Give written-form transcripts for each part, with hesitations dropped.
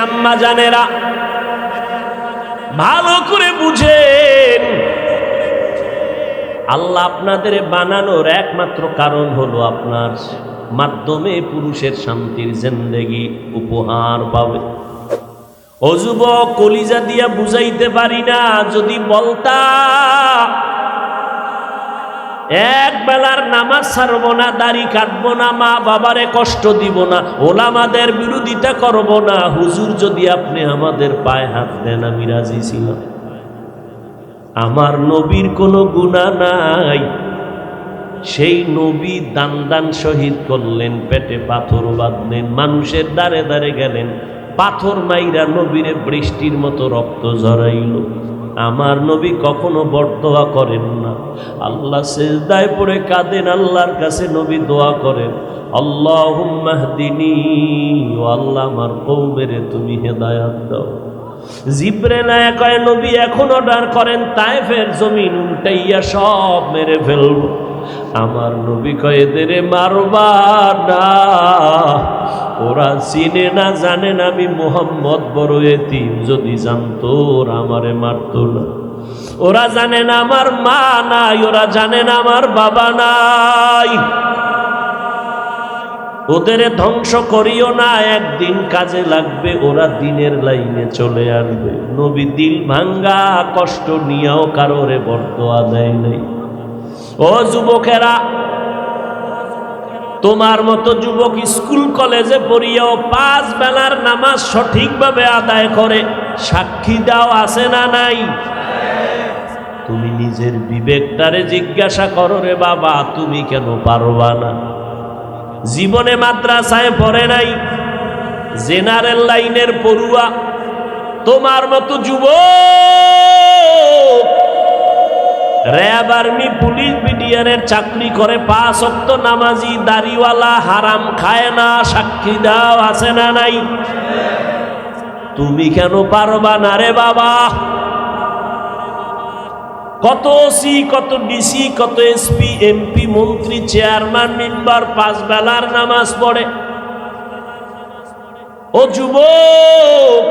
আম্মা জানেরা, ভালো করে বুঝেন, আল্লাহ আপনাদের বানানোর একমাত্র কারণ হলো আপনার মাধ্যমে পুরুষের শান্তির জিন্দেগি উপহার পাবে। ও যুবক, কলিজা দিয়া বুঝাইতে পারি না, যদি বলতা এক বেলার নামাজ ছাড়বো না, দাড়ি কাটবো না, মা বাবারে কষ্ট দিব না, ওলামাদের বিরোধিতা করব না, হুজুর যদি আপনি আমাদের পায়ে হাত দেন আমি রাজি ছিলাম। আমার নবীর কোনো গুনাহ নাই, সেই নবী দান দান শহীদ করলেন, পেটে পাথর বাঁধলেন, মানুষের দ্বারে দ্বারে গেলেন, পাথর মাইরা নবীরে বৃষ্টির মতো রক্ত ঝরাইল। আমার নবী কখনো বরদোয়া করেন না, আল্লাহ সিজদায় পড়ে কাঁদেন, আল্লাহর কাছে নবী দোয়া করেন, আল্লাহুম্মা হদিনি, ও আল্লাহ আমার কওমের তুমি হেদায়েত দাও। জিবরাইল কয় নবী এখন অর্ডার করেন, তায়েফের জমিন উল্টাইয়া সব মেরে ফেলব। আমার নবী কয় এদের মারবা না, ওরা চিনে না জানে না আমি মুহাম্মদ বড় এতিম, যদি জানতো ওরা আমারে মারতো না। ওরা জানে না আমার মা নাই, ওরা জানে না আমার বাবা নাই, ওদের ধ্বংস করিও না, একদিন কাজে লাগবে, ওরা দিনের লাইনে চলে আসবে। নবী দিল ভাঙ্গা কষ্ট নিয়েও কারোরে বরদোয়া দেয় নাই। ও যুবকেরা, তোমার মতো যুবক স্কুল কলেজে পড়িয়াও 5 বেলার নামাজ সঠিকভাবে আদায় করে, সাক্ষী দাও আছে না নাই? তুমি নিজের বিবেকটারে জিজ্ঞাসা করো রে বাবা, তুমি কেন পারবা না? জীবনে মাদ্রাসায় পড়ে নাই, জেনারেল লাইনের পড়ুয়া, তোমার মতো যুবক র‍্যাব, আর্মি, পুলিশ, বিডিআরের চাকরি করে, 5 ওয়াক্ত নামাজি, দাড়িওয়ালা, হারাম খায় না, সাক্ষী দাও আছে না নাই? তুমি কেন পারবা না রে বাবা? কত ওসি, কত ডিসি, কত এসপি, এমপি, মন্ত্রী, চেয়ারম্যান, মেম্বার 5 বেলার নামাজ পড়ে। ও যুবক,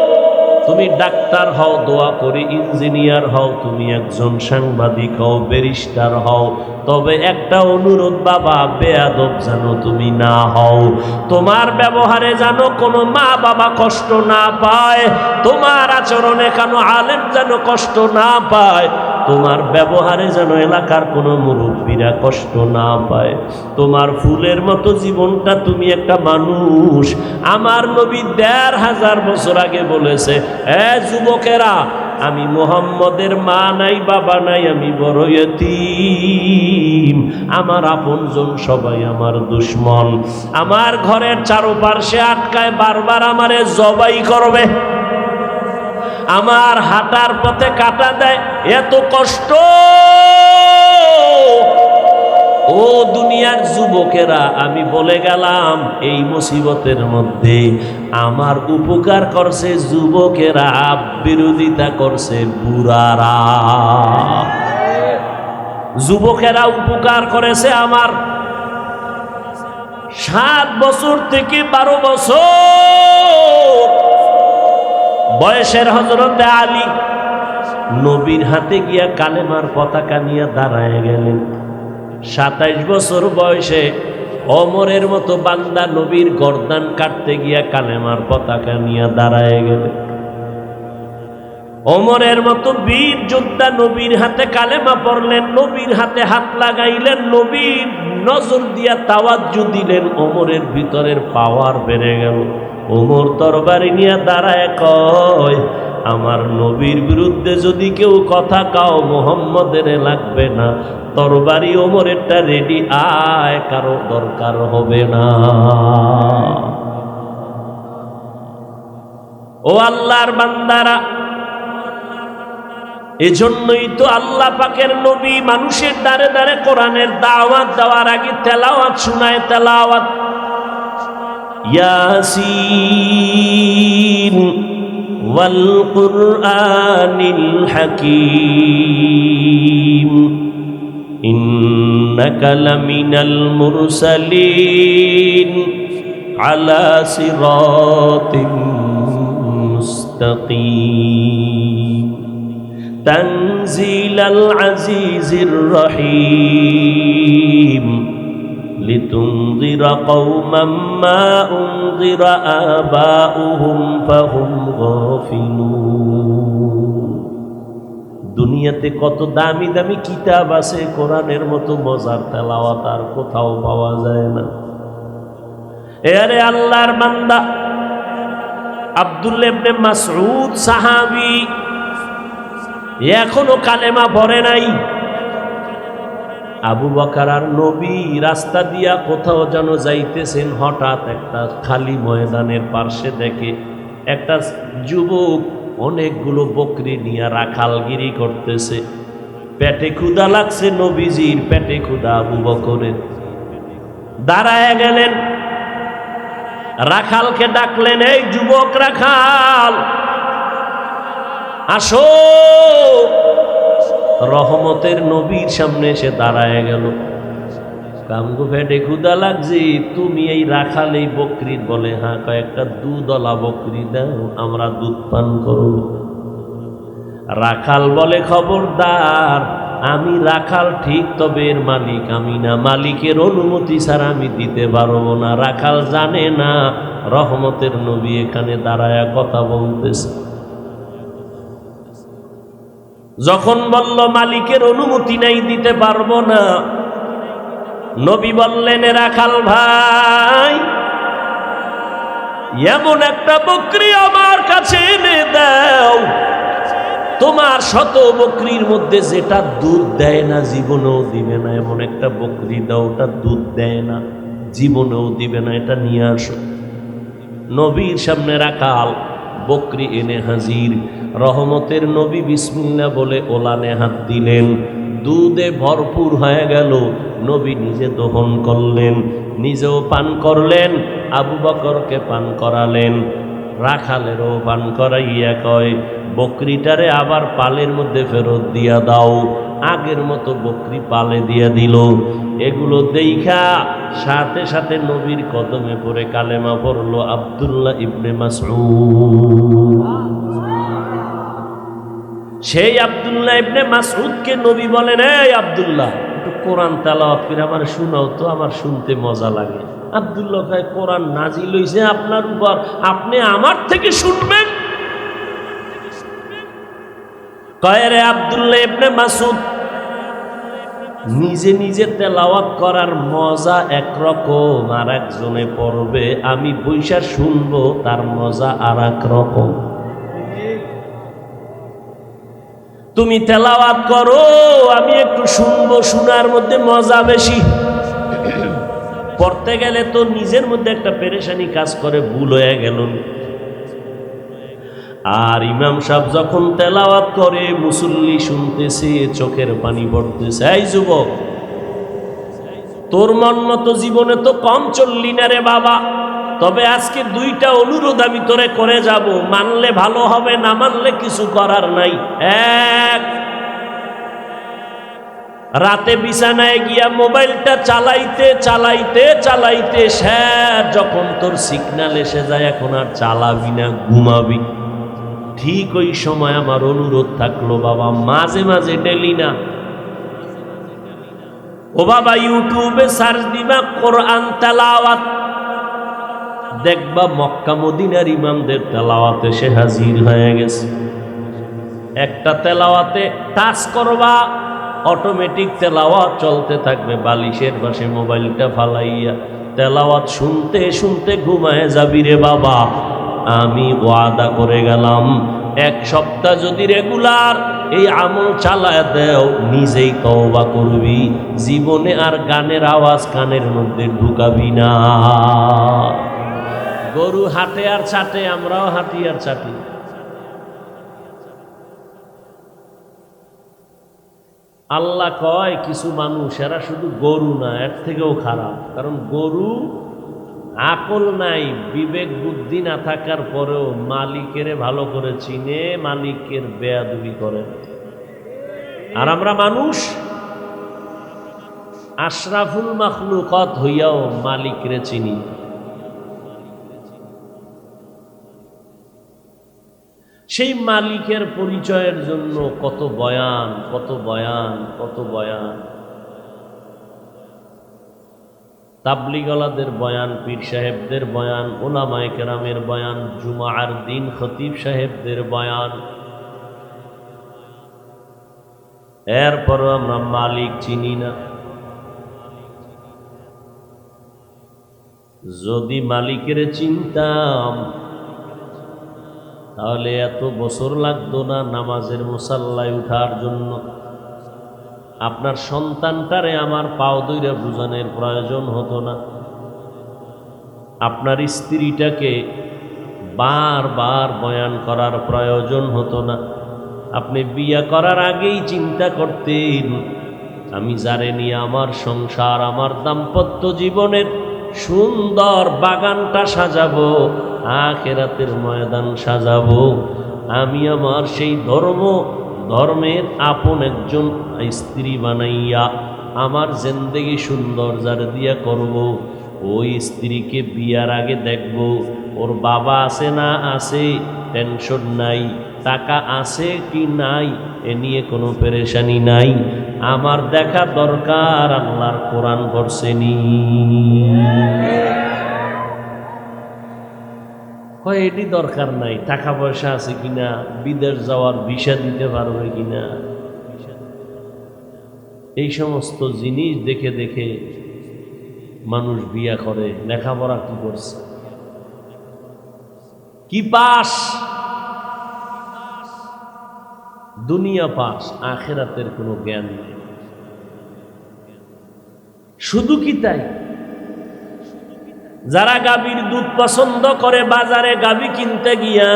তুমি ডাক্তার হও, দোয়া করে ইঞ্জিনিয়ার হও, তুমি একজন সাংবাদিক হও, ব্যারিস্টার হও, তবে একটা অনুরোধ বাবা, বেয়াদব যেন তুমি না হও। তোমার ব্যবহারে যেন কোনো মা বাবা কষ্ট না পায়, তোমার আচরণে কেন আলেম যেন কষ্ট না পায়, তোমার ব্যবহারে যেন এলাকার কোনো মুরব্বীরা কষ্ট না পায়। তোমার ফুলের মতো জীবনটা, তুমি একটা মানুষ। আমার নবী 1500 বছর আগে বলেছে, এ যুবকেরা, আমি মুহাম্মদের মা নাই, বাবা নাই, আমি বড় ইতিম, আমার আপনজন সবাই আমার দুশ্মন, আমার ঘরের চারপাশে আটকায়, বারবার আমারে জবাই করবে, আমার হাঁটার পথে কাটা দেয়, এত কষ্ট। ও দুনিয়ার যুবকেরা, আমি বলে গেলাম এই মুসিবতের মধ্যে আমার উপকার করছে যুবকেরা, বিরোধিতা করছে বুড়ারা। যুবকেরা উপকার করেছে আমার। 7 বছর থেকে 12 বছর বয়সের হযরত আলী নবীর হাতে গিয়া কালেমার পতাকা নিয়ে দাঁড়ায় গেলেন। 27 বছর বয়সে ওমরের মতো বান্দা নবীর গর্দান কাটতে গিয়া কালেমার পতাকা নিয়ে দাঁড়ায় গেলেন। ওমরের মতো বীর যোদ্ধা নবীর হাতে কালেমা পড়লেন, নবীর হাতে হাত লাগাইলেন, নবীর নজর দিয়া তাওয়াজ্জু দিলেন, ওমরের ভিতরের পাওয়ার বেড়ে গেল। ওমর তরবারি নিয়ে দাঁড়ায় কয়, আমার নবীর বিরুদ্ধে যদি কেউ কথা কাও, মুহাম্মদের লাগবে না, তরবারি ওমরেরটা রেডি, আয়, কারো দরকার হবে না। ও আল্লাহর বান্দারা, এজন্যই তো আল্লাহ পাকের নবী মানুষের দ্বারে দ্বারে কোরআনের দাওয়াত দেওয়ার আগে তেলাওয়াত শোনায়। তেলাওয়াত, ইয়াসিন ওয়াল কুরআনিল হাকীম ইন্নাকা লামিনাল মুরসালিন আলা সিরাতিম মুস্তাকিম তানজিলাল আজিজির রহিম লিতুনযিরা কওমান মা উনযিরা আবাউহুম ফাহুম গাফিলুন। দুনিয়াতে কত দামি দামি কিতাব আছে, কোরআনের মতো মজার তেলাওয়াত আর কোথাও পাওয়া যায় না। আরে আল্লাহর বান্দা আব্দুল্লাহ ইবনে মাসউদ সাহাবী এখনো কালেমা পড়ে নাই। আবু বকর আর নবী রাস্তা দিয়া কোথাও যেন যাইতেছেন, হঠাৎ একটা খালি ময়দানের পার্শ্বে দেখে একটা যুবক অনেকগুলো বকরি নিয়ে রাখালগিরি করতেছে। পেটে ক্ষুধা লাগছে, নবীজির পেটে ক্ষুধা, আবু বকরের। দাঁড়ায় গেলেন, রাখালকে ডাকলেন, এই যুবক রাখাল আসো। রহমতের নবীর সামনে এসে দাঁড়ায় গেল। কামগো পেটে ক্ষুধা লাগছে, তুমি এই রাখাল এই বকরির? বলে হ্যাঁ। কয়েকটা দুধওয়ালা বকরি দাও, আমরা দুধ পান করব। রাখাল বলে খবরদার, আমি রাখাল ঠিক, তবে এর মালিক আমি না, মালিকের অনুমতি ছাড়া আমি দিতে পারবো না। রাখাল জানে না রহমতের নবী এখানে দাঁড়ায়া কথা বলতেছে। যখন বলল মালিকের অনুমতি নাই, দিতে পারবো না, নবী বললেন, রাখাল ভাই, এমন একটা বকরি আমার কাছে এনে দাও, তোমার শত বকরির মধ্যে যেটা দুধ দেয় না, জীবনেও দিবে না, এমন একটা বকরি দাও, ওটা দুধ দেয় না, জীবনেও দিবে না, এটা নিয়ে আসো। নবীর সামনে রাখাল বকরি এনে হাজির। রহমতের নবী বিসমিল্লাহ বলে ওলানে হাত দিলেন, দুধে ভরপুর হয়ে গেল। নবী নিজে দহন করলেন, নিজেও পান করলেন, আবু বকরকে পান করালেন, রাখালেরও পান করাইয়া কয়, বকরিটারে আবার পালের মধ্যে ফেরত দিয়া দাও। আগের মতো বকরি পালে দিয়া দিল। এগুলো দেইখা সাথে সাথে নবীর কদমে পড়ে কালেমা পড়লো আব্দুল্লাহ ইবনে মাসউদ। সেই আব্দুল্লাহ ইবনে মাসউদকে নবী বলেন, এই আব্দুল্লাহ, একটু কোরআন তেলাওয়াত করে আমার শোনাও তো, আমার শুনতে মজা লাগে। আব্দুল্লাহ কয়, কোরআন নাজিল হইছে আপনার উপর, আপনি আমার থেকে শুনবেন? কয়, রে আব্দুল্লাহ ইবনে মাসউদ, নিজে নিজে তেলাওয়াত করার মজা একরকম, আর একজনে পড়বে, আমি বইসা শুনবো, তার মজা আর এক রকম। তুমি তেলাওয়াত করো, আমি একটু শুনবো, শোনার মধ্যে মজা বেশি। পড়তে গেলে তো নিজের মধ্যে একটা পেরেশানি কাজ করে, ভুল হয়ে গেল। আর ইমাম সাহেব যখন তেলাওয়াত করে, মুসল্লি শুনতেছে, চোখের পানি পড়তেছে। এই যুবক, তোর মন মতো জীবনে তো কম চললি না রে বাবা, তবে আজকে দুইটা অনুরোধ আমি তোরে করে যাব, মানলে ভালো হবে, না মানলে কিছু করার নাই। এক, রাতে বিছানায় গিয়া মোবাইলটা চালাইতে চালাইতে চালাইতে শেষ, যখন তোর সিগন্যাল এসে যায় এখন আর চালাবি না, ঘুমাবি। ঠিক ওই সময় আমার অনুরোধ থাকলো, বাবা মাঝে মাঝে ডেলি না, ও বাবা ইউটিউবে সার্চ দিবা কোরআন তেলাওয়াত, দেখবা মক্কা মদিনার ইমামদের তেলাওয়াতে সে হাজির হয়ে গেছে। একটা তেলাওয়াতে টাচ করবা, অটোমেটিক তেলাওয়াত চলতে থাকবে, বালিশের পাশে মোবাইলটা ফালাইয়া তেলাওয়াত শুনতে শুনতে ঘুমায় যাবি রে বাবা। আমি ওয়াদা করে গেলাম, এক সপ্তাহ যদি রেগুলার এই আমল চালায় দেও, নিজেই তওবা করবি, জীবনে আর গানের আওয়াজ কানের মধ্যে ঢুকাবি না। গরু হাঁটে আর ছাটে, আমরাও হাঁটি আর ছাটি। আল্লাহ কয়, কিছু মানুষ এরা শুধু গরু না, এর থেকেও খারাপ। কারণ গরু আকল নাই, বিবেক বুদ্ধি না থাকার পরেও মালিকের ভালো করে চিনে, মালিকের বেয়াদবি করে। আর আমরা মানুষ আশরাফুল মাখলুকাত হইয়াও মালিকরে চিনি। সেই মালিকের পরিচয়ের জন্য কত বয়ান, কত বয়ান, কত বয়ান। তাবলিগওয়ালাদের বয়ান, পীর সাহেবদের বয়ান, উলামায়ে কেরামের বয়ান, জুমার দিন খতিব সাহেবদের বয়ান। এরপরও আমরা মালিক চিনি না। যদি মালিকের চিনতাম তাহলে এত বছর লাগতো না নামাজের মুসাল্লায় উঠার জন্য। আপনার সন্তানটারে আমার পাও ধইরা বুঝানোর প্রয়োজন হতো না। আপনার স্ত্রীটাকে বারবার বয়ান করার প্রয়োজন হতো না। আপনি বিয়ে করার আগেই চিন্তা করতেন, আমি যারে নিয়ে আমার সংসার, আমার দাম্পত্য জীবনের সুন্দর বাগানটা সাজাবো, আখিরাতের ময়দান সাজাবো, আমি আমার সেই ধর্মের আপন একজন স্ত্রী বানাইয়া আমার জিন্দেগি সুন্দর যারে দিয়া করব, ওই স্ত্রীকে বিয়ার আগে দেখব ওর বাবা আছে না আছে, টেনশন নাই, টাকা আছে কি নাই এ নিয়ে কোনো পেরেশানি নাই। আমার দেখা দরকার আল্লাহর কোরআন পড়ছেনি, হয় এটি দরকার নাই, টাকা পয়সা আছে কিনা, বিদেশ যাওয়ার ভিসা দিতে পারবে কিনা। এই সমস্ত জিনিস দেখে দেখে মানুষ বিয়া করে। লেখাপড়া কি করছে, কি পাস, দুনিয়া পাস, আখিরাতের কোনো জ্ঞান নেই। শুধু কি তাই, যারা গাভীর দুধ পছন্দ করে বাজারে গাভী কিনতে গিয়া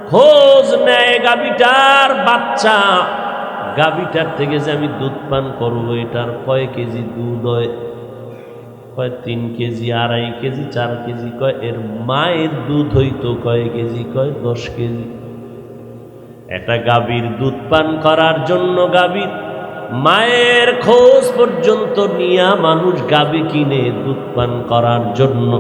খোঁজ নেয় গাভীটার বাচ্চা, গাভীটার থেকে যে আমি দুধ পান করবো এটার কয় কেজি দুধ হয়, কয় 3 কেজি, 2.5 কেজি, 4 কেজি, কয় এর মায়ের দুধ হইতো কয় কেজি, কয় 10 কেজি। একটা গাভীর দুধ পান করার জন্য গাভীর মায়ের খোঁজ পর্যন্ত নিয়া মানুষ গাভী কিনে দুধ পান করার জন্য।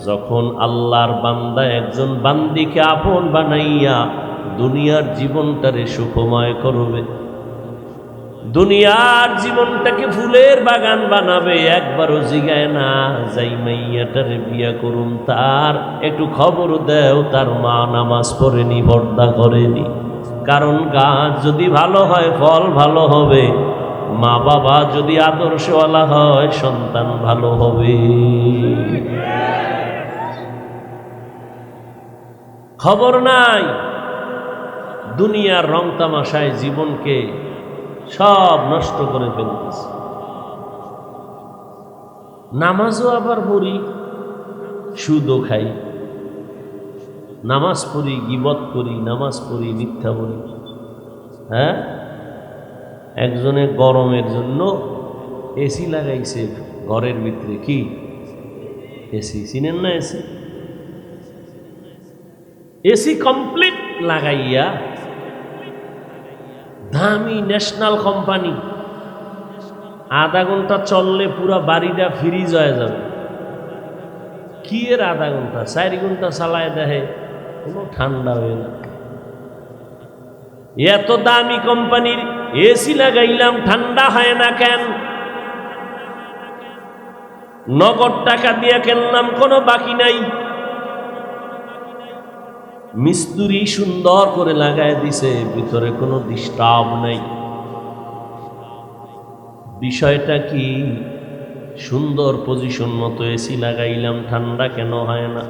যখন আল্লাহর বান্দা একজন বান্দিকে আপন বানাইয়া দুনিয়ার জীবনটারে সুখময় করবে, দুনিয়ার জীবনটাকে ফুলের বাগান বানাবে, একবারও জিগায় না যাই মাইয়াটারে বিয়া করুম তার একটু খবর দেও তার মা নামাজ পড়েনি, পর্দা করেনি। কারণ গাছ যদি ভালো হয় ফল ভালো হবে, মা বাবা যদি আদর্শওয়ালা হয় সন্তান ভালো হবে। খবর নাই, দুনিয়ার রং তামাশায় জীবনকে সব নষ্ট করে ফেলতেছে। নামাজও আবার পড়ি, সুদও খাই, নামাজ পড়ি, গীবত করি, নামাজ পড়ি, মিথ্যা বলি। হ্যাঁ, একজনে গরমের জন্য এসি লাগাইছে ঘরের ভিতরে। কি এসি চিনেন না? এসি এসি কমপ্লিট লাগাইয়া দামি ন্যাশনাল কোম্পানি, আধা ঘন্টা চললে পুরা বাড়িটা ফ্রিজ হয়ে যাবে। কি এর আধা ঘন্টা, 4 ঘন্টা চালায় দেখে কোনো ঠান্ডা হয়ে না। এত দামি কোম্পানির এসি লাগাইলাম, ঠান্ডা হয় না কেন? নগদ টাকা দিয়ে কিনলাম, কোনো বাকি নাই। মিস্ত্রি সুন্দর করে লাগায় দিছে, ভিতরে কোনো ডিস্টার্ব নাই। বিষয়টা কি? সুন্দর পজিশন মতো এসি লাগাইলাম, ঠান্ডা কেন হয় না?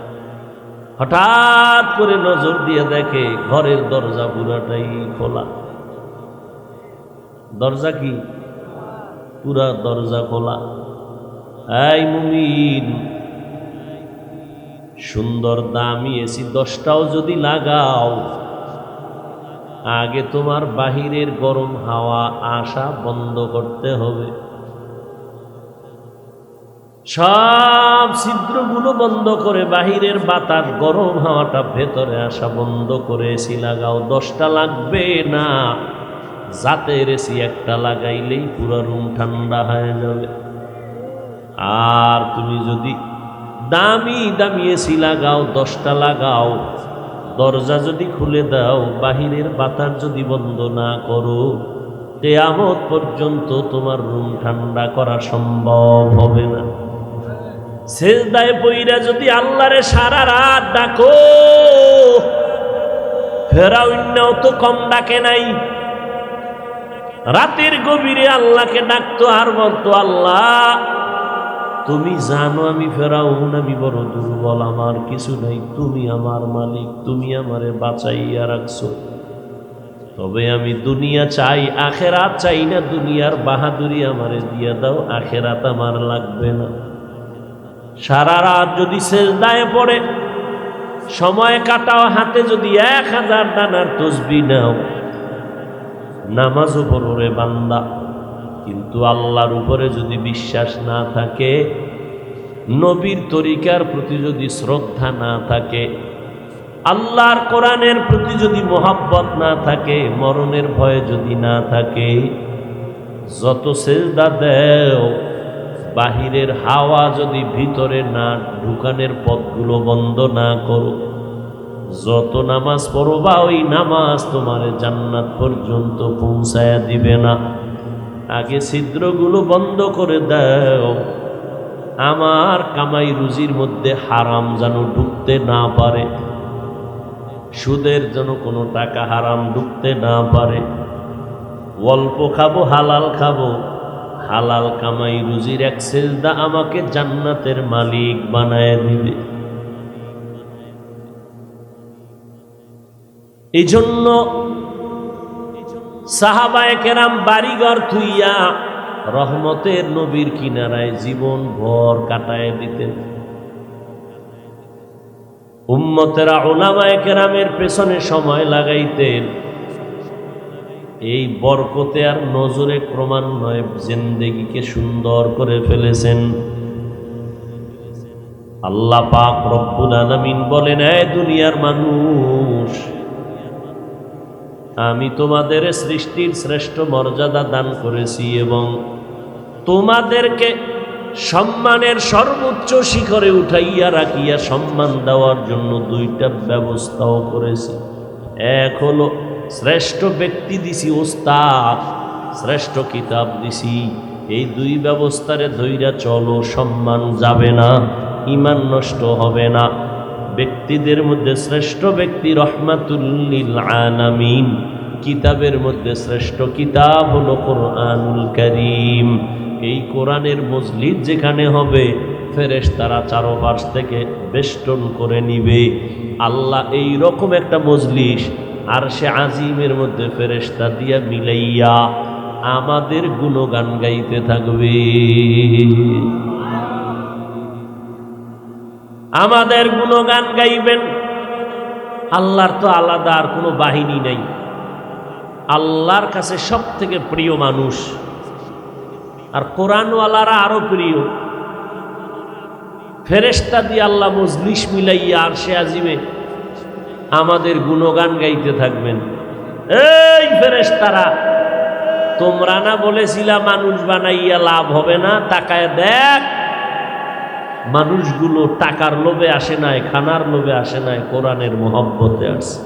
হঠাৎ করে নজর দিয়ে দেখে ঘরের দরজা পুরাটাই খোলা। দরজা কি? পুরা দরজা খোলা। এই মুমিন, সুন্দর দামি এসি 10টাও যদি লাগাও, আগে তোমার বাহিরের গরম হাওয়া আসা বন্ধ করতে হবে। সব ছিদ্রগুলো বন্ধ করে বাহিরের বাতাস গরম হাওয়াটা ভেতরে আসা বন্ধ করে এসি লাগাও। 10টা লাগবে না, জাতের এসি একটা লাগাইলেই পুরো রুম ঠান্ডা হয়ে যাবে। আর তুমি যদি দামি দামি এসি লাগাও, 10টা লাগাও, দরজা যদি খুলে দাও, বাহিরের বাতাস যদি বন্ধ না করো, কিয়ামত পর্যন্ত তোমার রুম ঠান্ডা করা সম্ভব হবে না। সেজদায় পইরা যদি আল্লাহরে সারা রাত ডাকো, ফেরাউনও তো কম ডাকে নাই। রাতের গভীরে আল্লাহকে ডাকতো আর বলতো, আল্লাহ তুমি জানো আমি ফেরাউন, আমি বড় দুর্বল, আমার কিছু নাই, তুমি আমার মালিক, তুমি আমারে বাঁচাইয়া রাখছো। তবে আমি দুনিয়া চাই, আখেরাত চাই না। দুনিয়ার বাহাদুরি আমারে দিয়া দাও, আখেরাত আমার লাগবে না। সারা রাত যদি সেজদায় পড়ে সময় কাটাও, হাতে যদি 1000 দানার তসবিহ নাও, নামাজও পড়ো রে বান্দা, কিন্তু আল্লাহর উপরে যদি বিশ্বাস না থাকে, নবীর তরিকার প্রতি যদি শ্রদ্ধা না থাকে, আল্লাহর কোরআনের প্রতি যদি মোহাব্বত না থাকে, মরণের ভয় যদি না থাকে, যত সেজদা দেও, বাহিরের হাওয়া যদি ভিতরে না ঢুকানের পথগুলো বন্ধ না করো, যত নামাজ পড়বা ওই নামাজ তোমারে জান্নাত পর্যন্ত পৌঁছায়া দিবে না। আগে ছিদ্রগুলো বন্ধ করে দাও, আমার কামাই রুজির মধ্যে হারাম যেন ঢুকতে না পারে, সুদের যেন কোনো টাকা হারাম ঢুকতে না পারে। অল্প খাবো, হালাল খাবো, হালাল কামাই রুজির এক সেজদা আমাকে জান্নাতের মালিক বানায় দিবে। এই জন্য সাহাবায়ে কেরাম বাড়িঘর থুইয়া রহমতের নবীর কিনারায় জীবন ভর কাটায় দিতেন। উম্মতেরা উলামায়ে কেরামের পেছনে সময় লাগাইতেন। এই বরকতে আর নজরে ক্রমান্বয়ে জিন্দেগিকে সুন্দর করে ফেলেছেন। আল্লাহ পাক রব্বুল আলামিন বলেন, এ দুনিয়ার মানুষ, আমি তোমাদের সৃষ্টির শ্রেষ্ঠ মর্যাদা দান করেছি এবং তোমাদেরকে সম্মানের সর্বোচ্চ শিখরে উঠাইয়া রাখিয়া সম্মান দেওয়ার জন্য 2টা ব্যবস্থাও করেছি। এক হলো শ্রেষ্ঠ ব্যক্তি দিছি, ওস্তাদ, শ্রেষ্ঠ কিতাব দিছি। এই 2 ব্যবস্থারে ধইরা চলো, সম্মান যাবে না, ঈমান নষ্ট হবে না। ব্যক্তিদের মধ্যে শ্রেষ্ঠ ব্যক্তি রহমাতুল লিল আলামিন, কিতাবের মধ্যে শ্রেষ্ঠ কিতাব হলো কোরআনুল কারীম। এই কোরআনের মজলিস যেখানে হবে, ফেরেশতারা চারপাশ থেকে বেষ্টন করে নিবে। আল্লাহ এই রকম একটা মজলিস আরশে আজিমের মধ্যে ফেরেশতা দিয়া মিলাইয়া আমাদের গুণগান গাইতে থাকবে, আমাদের গুণগান গাইবেন। আল্লাহর তো আলাদা আর কোনো বাহিনী নাই। আল্লাহর কাছে সব থেকে প্রিয় মানুষ, আর কোরআনওয়ালারা আরো প্রিয়। ফেরেশতা দিয়ে আল্লাহ মজলিস মিলাইয়া আরশে আজিমে আমাদের গুণগান গাইতে থাকবেন। এই ফেরেশতারা, তোমরা না বলেছিলা মানুষ বানাইয়া লাভ হবে না? তাকায় দেখ, মানুষগুলো টাকার লোভে আসে নাই, খানার লোভে আসে নাই, কোরআনের মহব্বতে আসে।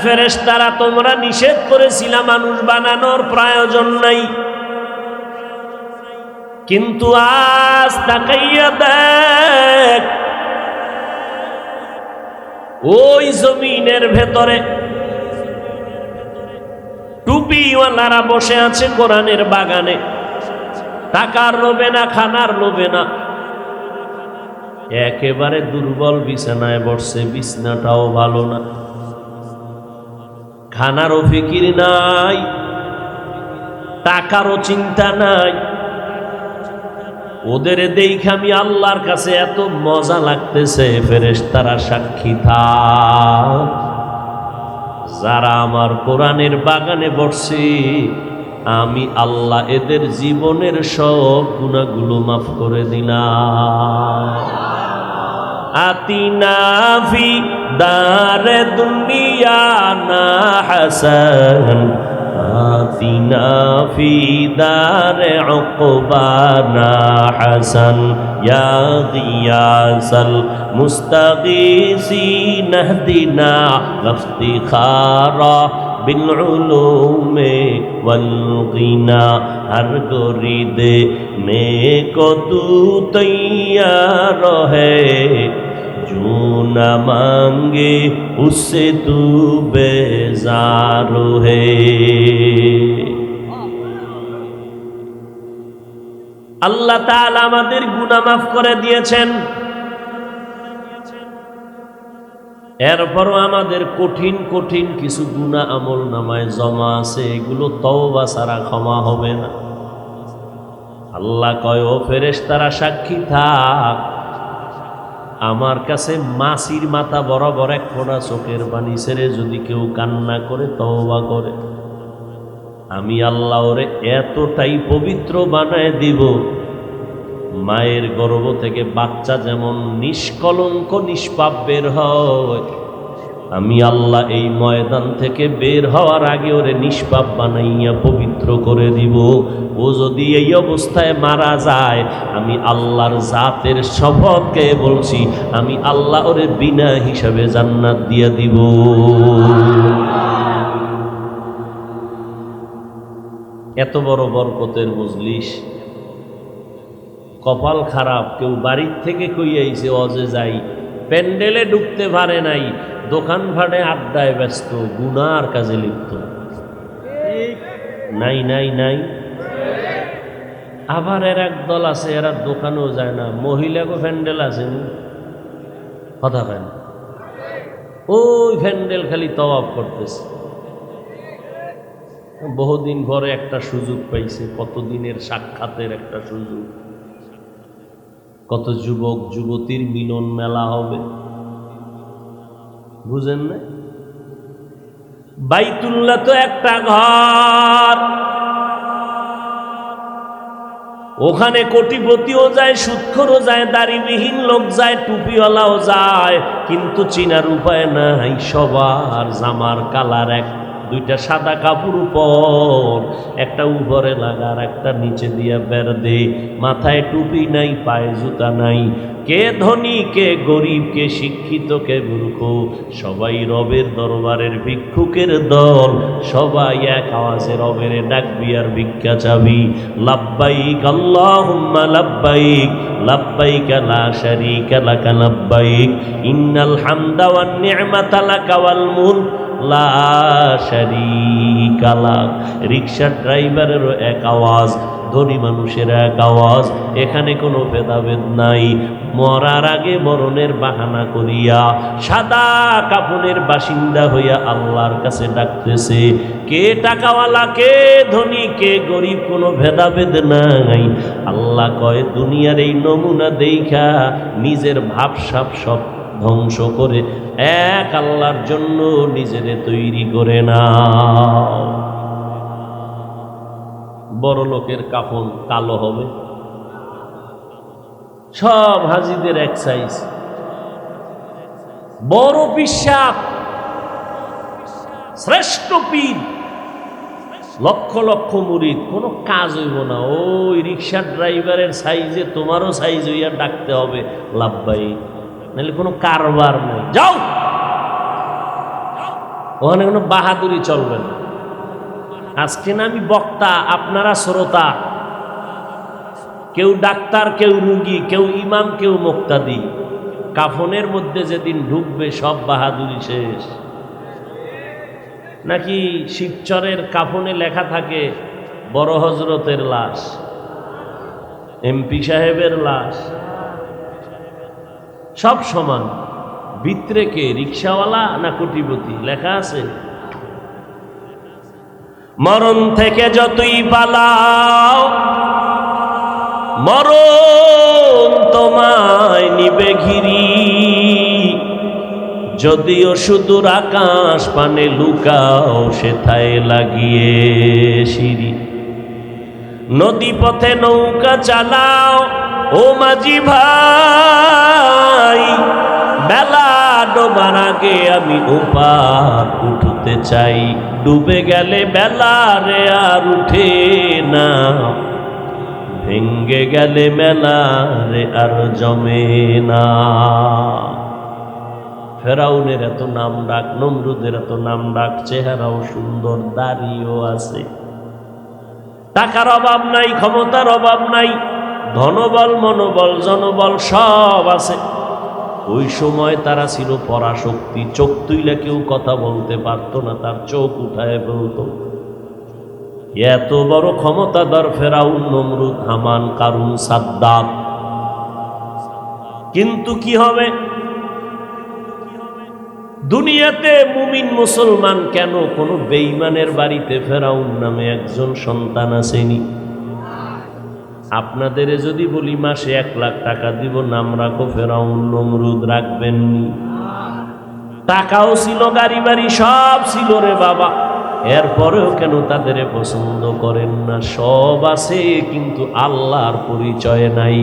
ফেরেশতারা, তোমরা নিষেধ করেছিলা মানুষ বানানোর প্রয়োজন নাই, কিন্তু আজ তাকাইয়া দেখ, ওই জমিনের ভেতরে টুপিওয়ালারা বসে আছে কোরআনের বাগানে, টাকার লোভে না, খানার লোভে না, একেবারে দুর্বল বিছানায় বসছে, বিছনাটাও ভালো না, খানারও ফিকির নাই, টাকারও চিন্তা নাই। ওদের দেখে আমি আল্লাহর কাছে এত মজা লাগতেছে। ফেরেশতারা সাক্ষী থাক, যারা আমার কোরআনের বাগানে বসছে, আমি আল্লাহ এদের জীবনের সব গুনাহগুলো মাফ করে দিলাম। আতিনা ফি দারে দুনিয়া না হাসান, আতিনা ফি দারে উকবা না হাসান, ইয়া গিয়াসাল মুস্তাগীসিন ইহদিনা ইফতিখারা বিল উলুমে ওয়াল গিনা হর গরিদে মে কো তু তৈয়ার হ্যায় जो न मांगे उससे तू बेजार है। আল্লাহ তাআলা আমাদের গুনাহ মাফ করে দিয়েছেন, এরপরও আমাদের কঠিন কঠিন কিছু গুনাহ আমল নামায় জমা আছে, এগুলো তওবা ছাড়া ক্ষমা হবে না। আল্লাহ কয়, ও ফেরেশতারা সাক্ষী থাক, আমার কাছে মাছির মাথা বরাবর এক ফোঁটা চোখের পানি ছেড়ে যদি কেউ কান্না করে তওবা করে, আমি আল্লাহ ওরে এতটাই পবিত্র বানায় দিব, মায়ের গর্ভ থেকে বাচ্চা যেমন নিষ্কলঙ্ক নিষ্পাপ বের হয়, আমি আল্লাহ এই ময়দান থেকে বের হওয়ার আগে ওরে নিষ্পাপ বানাইয়া পবিত্র করে দিব। ও যদি এই অবস্থায় মারা যায়, আমি আল্লাহর জাতের শপথকে বলছি, আমি আল্লাহ ওরে বিনা হিসাবে জান্নাত দিয়া দিব। এত বড় বরকতের মজলিস, কপাল খারাপ কেউ বাড়ির থেকে কই আইছে অজে যাই, প্যান্ডেলে ঢুকতে পারে নাই, দোকান ভাড়ে আড্ডায় ব্যস্ত, গুনার কাজে লিপ্ত। নাই নাই নাই। আবার এর এক দল আছে, এরা দোকানেও যায় না, মহিলাকে প্যান্ডেল আছে, কথা কেন, ওই প্যান্ডেল খালি তওয়াব করতেছে। বহুদিন পরে একটা সুযোগ পাইছে, কতদিনের সাক্ষাতের একটা সুযোগ, কত যুবক যুবতীর মিলন মেলা হবে, বুঝেন না? বাইতুল্লাহ তো একটা ঘর, ওখানে কোটিপতিও যায়, সুদখোরও যায়, দাড়িবিহীন লোক যায়, টুপিওয়ালাও যায়, কিন্তু চিনার উপায় নাই। সবার জামার কালার এক, দুইটা সাদা কাপড় উপর, একটা উপরে লাগার একটা নিচে দিয়া বের দে, মাথায় টুপি নাই, পায়ে জুতা নাই। কে ধনী, কে গরিব, কে শিক্ষিত, কে মূর্খ, সবাই রবের দরবারের ভিক্ষুকের দল, সবাই এক আওয়াজে রবের ডাকবি আর ভিক্ষা চাবি। লাব্বাইক আল্লাহুম্মা লাব্বাইক, লাব্বাইক লা শারীকা লাকা লাব্বাইক, ইন্নাল হামদা ওয়ান নি'মাতা লাকা ওয়াল মুলক লা শারীকা লাক। রিকশার ড্রাইভারেরও এক আওয়াজ, ধনী মানুষের এক আওয়াজ, এখানে কোনো ভেদাভেদ নাই। মরার আগে মরণের বাহানা করিয়া সাদা কাফনের বাসিন্দা হইয়া আল্লাহর কাছে ডাকতেছে। কে টাকাওয়ালা, কে ধনী, কে গরিব, কোনো ভেদাভেদ নাই। আল্লাহ কয়, দুনিয়ার এই নমুনা দেইখা নিজের ভাবসাব সব ধ্বংস করে এক আল্লাহর জন্য নিজেরে তৈরি করে নাও। বড় লোকের কাফন কালো হবে, সব হাজিদের এক সাইজ, বড় পিশাব, শ্রেষ্ঠ পীর, লক্ষ লক্ষ মুরিদ, কোনো কাজ হইব না। ওই রিক্সার ড্রাইভারের সাইজে তোমারও সাইজ হইয়া ডাকতে হবে লাব্বাইক, নাহলে কোনো কারবার নেই। যাও, ওখানে কোনো বাহাদুরি চলবে না। আজকে না আমি বক্তা, আপনারা শ্রোতা, কেউ ডাক্তার, কেউ রুগী, কেউ ইমাম, কেউ মুক্তাদি। কাফনের মধ্যে যেদিন ঢুকবে সব বাহাদুরি শেষ। নাকি শিবচরের কাফনে লেখা থাকে বড় হজরতের লাশ, এমপি সাহেবের লাশ, সব সমান। ভিতরে কে, রিক্সাওয়ালা না কোটিপতি, লেখা আছে। মরণ থেকে যতই পালাও, মরণ তোমায় নিবে ঘিরি। যদিও সুদূর আকাশ পানে লুকাও, সেথায় লাগিয়ে সিঁড়ি। নদী পথে নৌকা চালাও ও মাঝি ভাই, বেলা ডোবার আগে আমি ওপার উঠতে চাই। ডুবে গেলে বেলা রে আর উঠে না, ভেঙ্গে গেলে মেলা রে আর জমে না। ফেরাউনের এত নাম ডাক, নমরুদের এত নাম ডাক, চেহারাও সুন্দর, দাড়িও আছে, টাকার অভাব নাই, ক্ষমতার অভাব নাই, ধনবল মনোবল জনবল সব আছে। ওই সময় তারা ছিল পরাশক্তি, চোখ তুইলে কেউ কথা বলতে পারতো না, তার চোখ উঠায় বলতো। এত বড় ক্ষমতাধর ফেরাউন, নমরুদ, হামান, কারুন, সাদ্দাত। কিন্তু কি হবে, দুনিয়াতে মুমিন মুসলমান কেন, কোন বেঈমানের বাড়িতে ফেরাউন নামে একজন সন্তান আসেনি? আপনাদের যদি বলি মাসে 1 লাখ টাকা দিব, নাম রাখো ফেরাউন নমরুদ, রাখবেননি? টাকাও ছিল, গাড়ি বাড়ি সব ছিল রে বাবা, এরপরেও কেন তাদের পছন্দ করেন না? সব আছে কিন্তু আল্লাহর পরিচয় নাই।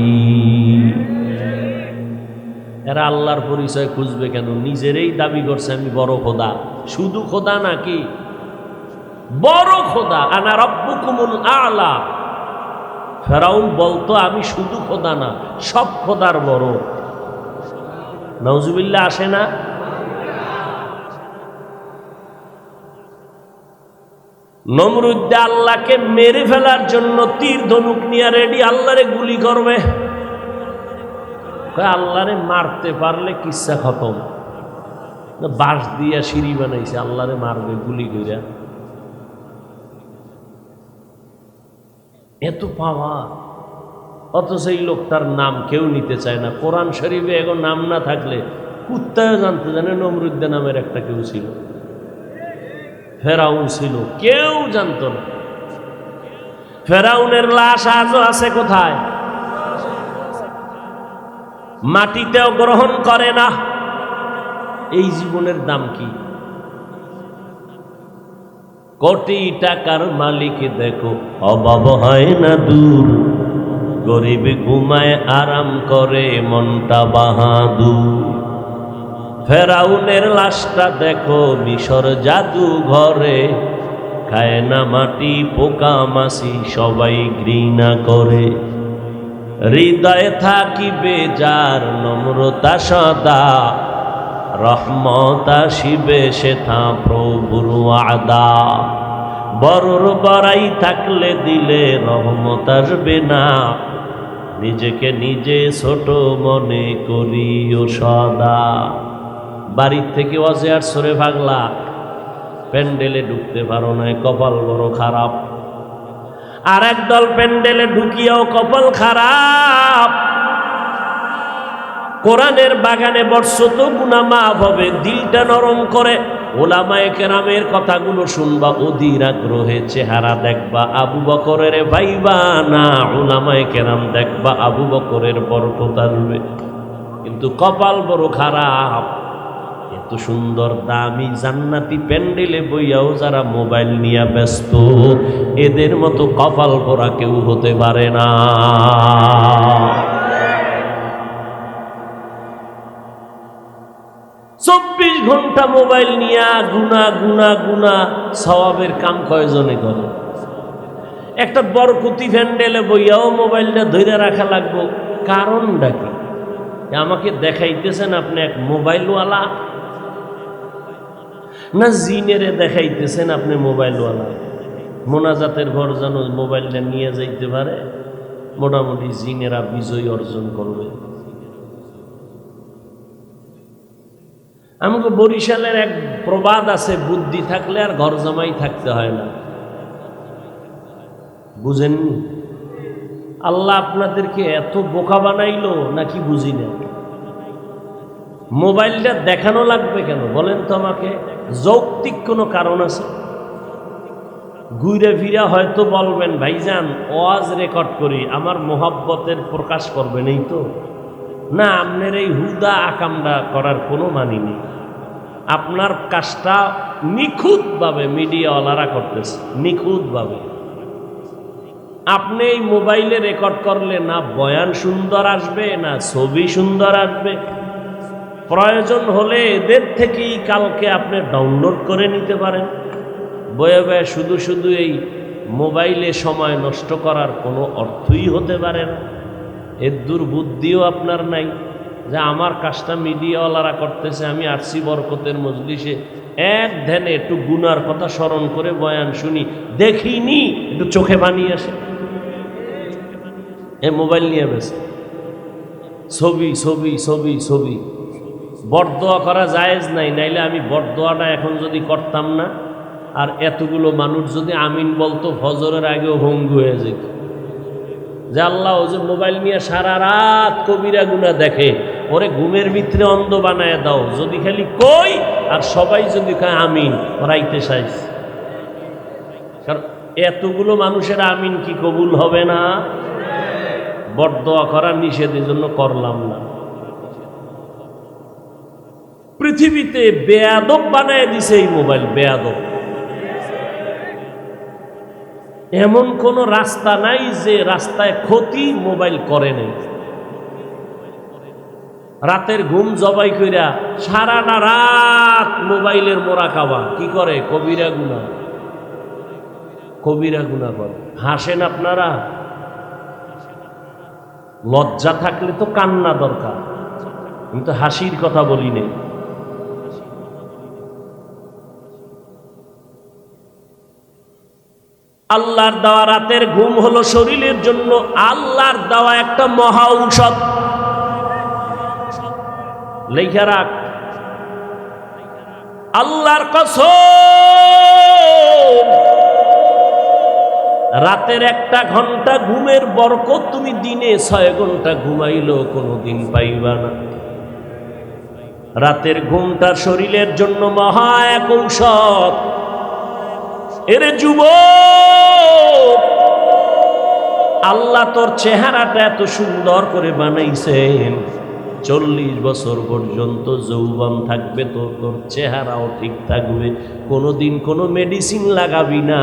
এরা আল্লাহর পরিচয় খুঁজবে কেন? নিজেরই দাবি করছে আমি বড় খোদা। শুধু খোদা নাকি, বড় খোদা। আনা রাব্বুকুমুল আ'লা। ফেরাউন বলতো আমি শুধু খোদা না, সব খোদার বড়। নাউজুবিল্লাহ আসে না? নমরুদ আল্লাহকে মেরে ফেলার জন্য তীর ধনুক নিয়ে রেডি, আল্লাহরে গুলি করবে। আল্লাহরে মারতে পারলে কিচ্ছা খতম। বাঁশ দিয়া সিঁড়ি বানাইছে, আল্লাহরে মারবে গুলি কইরা। এত পাওয়া, অথচ এই লোকটার নাম কেউ নিতে চায় না। কোরআন শরীফে এখন নাম না থাকলে কুত্তায় জানতে জানে নমরুদ নামের একটা কেউ ছিল, ফেরাউন ছিল, কেউ জানত না। ফেরাউনের লাশ আজও আছে কোথায়? মাটিতেও গ্রহণ করে না। এই জীবনের দাম কি? কোটি টাকার মালিক দেখো, অভাব হয় না দূর, গরিব ঘুমায় আরাম করে মনটা বাহাদুর। ফেরাউনের লাশটা দেখো মিশর জাদু ঘরে, খায় না মাটি পোকা মাছি সবাই ঘৃণা করে। হৃদয়ে থাকিবে যার নম্রতা সদা, রহমত আসিবে সেথা প্রভুর ওয়াদা। বড়র বড়াই থাকলে দিলে রহমত আসবে না, নিজেকে নিজে ছোট মনে করিও সদা। বাড়ির থেকে ওয়াজে আর সরে ভাগলা, প্যান্ডেলে ঢুকতে পারো না, কপাল বড় খারাপ। আর একদল প্যান্ডেলে ঢুকিয়াও কপাল খারাপ। কোরআনের বাগানে বর্ষ তো গুনাহ মাফ হবে, দিলটা নরম করে ওলামায়ে কেরামের কথাগুলো শুনবা, অধীর আগ্রহে চেহারা দেখবা আবু বকরের ভাইবা না, ওলামায়ে কেরাম দেখবা আবু বকরের বরকত আসবে। কিন্তু কপাল বড় খারাপ। এত সুন্দর দামি জান্নাতি প্যান্ডেলে বইয়াও যারা মোবাইল নিয়ে ব্যস্ত, এদের মতো কপাল পোড়া কেউ হতে পারে না। 24 ঘন্টা মোবাইল নিয়ে গুনা গুনা গুনা, সওয়াবের কাম কয়জনে করে? একটা বরকতি প্যান্ডেলে বইয়াও মোবাইলটা ধরে রাখা লাগবো, কারণটা কি? আমাকে দেখাইতেছেন আপনি এক মোবাইলওয়ালা, না জিনেরে দেখাইতেছেন আপনি মোবাইলওয়ালা? মোনাজাতের ঘর যেন মোবাইলটা নিয়ে যাইতে পারে, মোটামুটি জিনেরা বিজয় অর্জন করবে। আমাকে বরিশালের এক প্রবাদ আছে, বুদ্ধি থাকলে আর ঘর জামাই থাকতে হয় না। বুঝেননি? আল্লাহ আপনাদেরকে এত বোকা বানাইলো নাকি বুঝি না? মোবাইলটা দেখানো লাগবে কেন বলেন তো আমাকে? যৌক্তিক কোনো কারণ আছে? ঘুরে ফিরা হয়তো বলবেন ভাইজান ওয়াজ রেকর্ড করি, আমার মোহাব্বতের প্রকাশ করবেন, এই তো না। আপনার এই হুদা আকামটা করার কোনো মানি নেই। আপনার কাজটা নিখুঁতভাবে মিডিয়াওয়ালারা করতেছে, নিখুঁতভাবে। আপনি এই মোবাইলে রেকর্ড করলে না বয়ান সুন্দর আসবে, না ছবি সুন্দর আসবে। প্রয়োজন হলে এদের থেকেই কালকে আপনি ডাউনলোড করে নিতে পারেন। বয়ে বয়ে শুধু শুধু এই মোবাইলে সময় নষ্ট করার কোনো অর্থই হতে পারে না। এর দুর্বুদ্ধিও আপনার নাই যে আমার কাজটা মিডিয়াওয়ালারা করতেছে, আমি আসছি বরকতের মজলিসে, এক ধ্যানে একটু গুনার কথা স্মরণ করে বয়ান শুনি, দেখিনি একটু চোখে বানিয়ে আসে। এ মোবাইল নিয়ে বেশ ছবি ছবি ছবি ছবি। বরদোয়া করা জায়েজ নাই, নাইলে আমি বরদোয়াটা এখন যদি করতাম না আর এতগুলো মানুষ যদি আমিন বলতো ফজরের আগেও ভঙ্গু হয়ে যেত যে আল্লাহ ও যে মোবাইল নিয়ে সারা রাত কবিরা গুনাহ দেখে, ওরে ঘুমের ভিতরে অন্ধ বানায় দাও, যদি খালি কই আর সবাই যদি কয় আমিন, ওরাইতে চাইছ। কারণ এতগুলো মানুষের আমিন কি কবুল হবে না? বরদোয়া করা নিষেধ, এজন্য করলাম না। পৃথিবীতে বেয়াদব বানায় দিছে এই মোবাইল, বেয়াদব। এমন কোন রাস্তা নাই যে রাস্তায় ক্ষতি মোবাইল করে নাই। রাতের ঘুম জবাই কইরা সারাটা রাত মোবাইলের মোরাকাবা কি করে? কবিরা গুনাহ, কবিরা গুনাহ করে। হাসেন আপনারা, লজ্জা থাকলে তো কান্না দরকার, আমি তো হাসির কথা বলি নাই। আল্লাহর দেওয়া রাতের ঘুম হলো শরীরের জন্য আল্লাহর দেওয়া একটা মহা ঔষধ। লেখা রাখ, আল্লাহর কসম, রাতের 1 ঘন্টা ঘুমের বরকত তুমি দিনে 6 ঘন্টা ঘুমাইলেও কোনোদিন পাইবা না। রাতের ঘুমটা শরীরের জন্য মহা এক ঔষধ। এরে যুবক, আল্লাহ তোর চেহারাটা এত সুন্দর করে বানাইছেন, 40 বছর পর্যন্ত যৌবন থাকবে, তোর চেহারাও ঠিক থাকবে, কোনোদিন কোনো মেডিসিন লাগাবি না,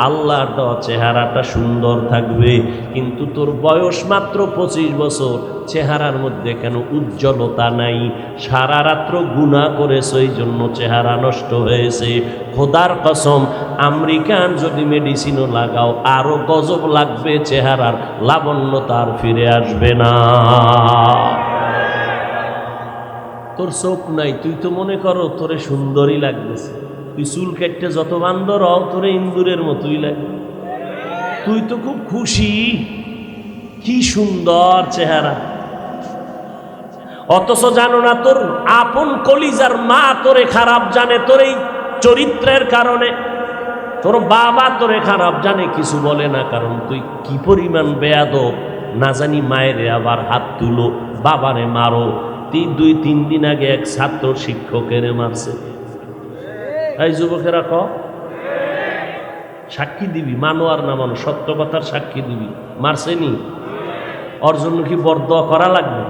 আল্লাহর দেওয়া চেহারাটা সুন্দর থাকবে। কিন্তু তোর বয়স মাত্র 25 বছর, চেহারার মধ্যে কেন উজ্জ্বলতা নাই? সারা রাত্র গুনাহ করেছ, এই জন্য চেহারা নষ্ট হয়েছে। খোদার কসম, আমেরিকান যদি মেডিসিনও লাগাও আরো গজব লাগবে, চেহারার লাবণ্যতা আর ফিরে আসবে না। তোর চোখ নাই, তুই তো মনে করো তোরে সুন্দরই লাগতেছে, তুই চুল কেটে যত বান্দর হও তোরে ইন্দুরের মতোই লাগে, তুই তো খুব খুশি, কি সুন্দর চেহারা। অথচ জানো না তোর আপন কলিজার মা তোরে খারাপ জানে, তোর এই চরিত্রের কারণে। তোর বাবা তোরে খারাপ জানে, কিছু বলে না, কারণ তুই কি পরিমাণ বেয়াদব। না জানি মায়েরে আবার হাত তুলো, বাবারে মারো। 2-3 দিন আগে এক ছাত্র শিক্ষকের মারছে। এই যুবকেরা ক সাক্ষী দিবি, মানো আর না মানো, সত্য কথার সাক্ষী দিবি। মারছেনি, ওর জন্য কি বরদোয়া করা লাগবে?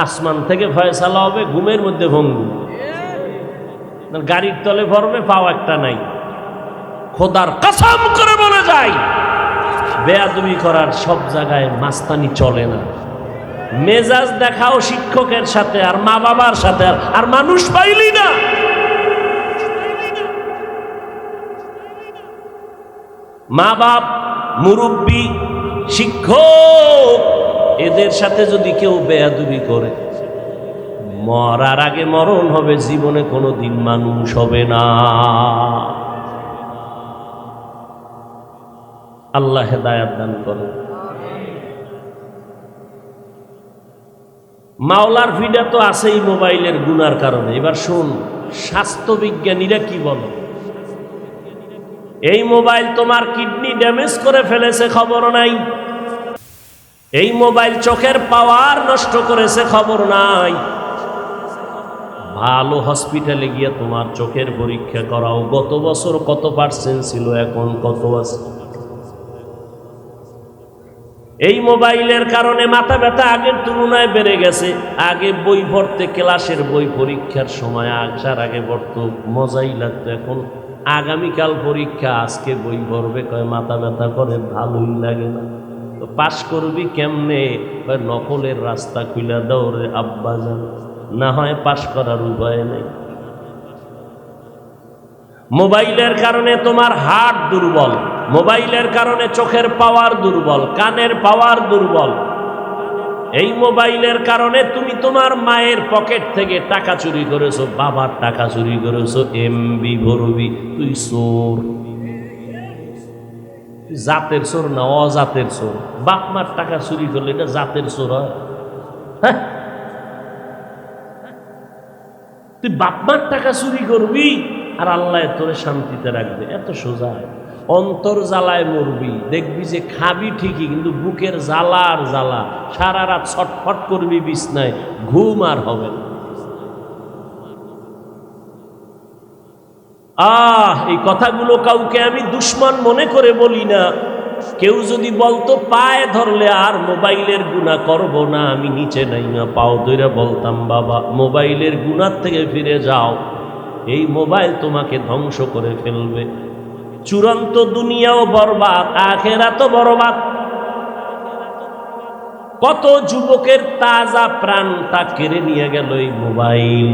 আসমান থেকে ফয়সালা হবে, ঘুমের মধ্যে ভঙ্গু, গাড়ির তলে ভরবে, পাও একটা নাই। খোদার কসম করে বলে যায়, বেয়াদবি করার সব জায়গায় মাস্তানি চলে না। মেজাজ দেখাও শিক্ষকের সাথে আর মা বাবার সাথে, আর মানুষ পাইলি না। মা বাপ, মুরব্বী, শিক্ষক, এদের সাথে যদি কেউ বেয়াদবি করে, মরার আগে মরণ হবে, জীবনে কোনোদিন মানুষ হবে না। আল্লাহ হেদায়াত দান করে। মাওলার ভিডিও তো আছেই মোবাইলের গুনার কারণে। এবার শুন, স্বাস্থ্যবিজ্ঞানীরা কি বলে। এই মোবাইল তোমার কিডনি ড্যামেজ করে ফেলেছে, খবর নাই। এই মোবাইল চোখের পাওয়ার নষ্ট করেছে, খবর নাই। ভালো হসপিটালে গিয়ে তোমার চোখের পরীক্ষা করাও, গত বছর কত % ছিল, এখন কত আছে। এই মোবাইলের কারণে মাথা ব্যথা আগের তুলনায় বেড়ে গেছে। আগে বই পড়তে, ক্লাসের বই পরীক্ষার সময় আসার আগে পড়তো, মজাই লাগতো। এখন আগামীকাল পরীক্ষা, আজকে বই পড়বে, কয় মাথা ব্যথা করে, ভালোই লাগে না। তো পাশ করবি কেমনে? নকলের রাস্তা খুলে দাও রে আব্বা জান, না হয় পাশ করার উপায় নেই। মোবাইলের কারণে তোমার হার্ট দুর্বল, মোবাইলের কারণে চোখের পাওয়ার দুর্বল, কানের পাওয়ার দুর্বল। এই মোবাইলের কারণে তুমি তোমার মায়ের পকেট থেকে টাকা চুরি করেছো, বাবার টাকা চুরি করেছো, এমবি ভরবি, তুই চোর। জাতের চোর না অজাতের চোর? বাপ মার টাকা চুরি করলে এটা জাতের চোর হয়? হ্যাঁ, তুই বাপ মার টাকা চুরি করবি আর আল্লাহ তোরে শান্তিতে রাখবে, এত সোজা। অন্তর জ্বালায় মরবি, দেখবি যে খাবি ঠিকই কিন্তু বুকের জ্বালা আর জ্বালা, সারা রাত ছটফট করবি বিছনায়, ঘুম আর হবে না। এই কথাগুলো কাউকে আমি দুশ্মন মনে করে বলি না। কেউ যদি বলতো পায়ে ধরলে আর মোবাইলের গুনাহ করব না, আমি নিচে নাই না পাও ধরে বলতাম, বাবা মোবাইলের গুনাহ থেকে ফিরে যাও, এই মোবাইল তোমাকে ধ্বংস করে ফেলবে। চূড়ান্ত দুনিয়াও বরবাদ, আখিরাতও বরবাদ। কত যুবকের তাজা প্রাণটা কেড়ে নিয়ে গেল এই মোবাইল।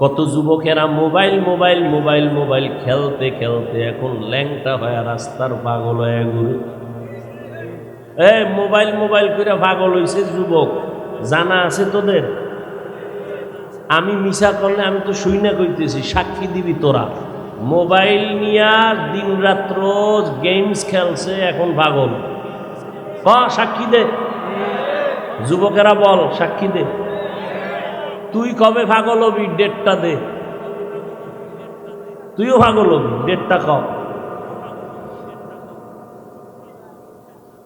কত যুবকেরা মোবাইল মোবাইল মোবাইল মোবাইল খেলতে খেলতে এখন ল্যাংটা হয়ে রাস্তার পাগল হয়ে ঘুরে। মোবাইল মোবাইল করে পাগল হইছে যুবক, জানা আছে তোদের? আমি মিছা করলে আমি তো শুই না কইতেছি, সাক্ষী দিবি তোরা। মোবাইল নিয়ে দিন রাত্র গেমস খেলছে, এখন পাগল। সাক্ষী দে, যুবকেরা বল, সাক্ষী দে। তুই কবে পাগল হবি? ডেটটা দে। তুইও পাগল হবি, ডেটটা কব।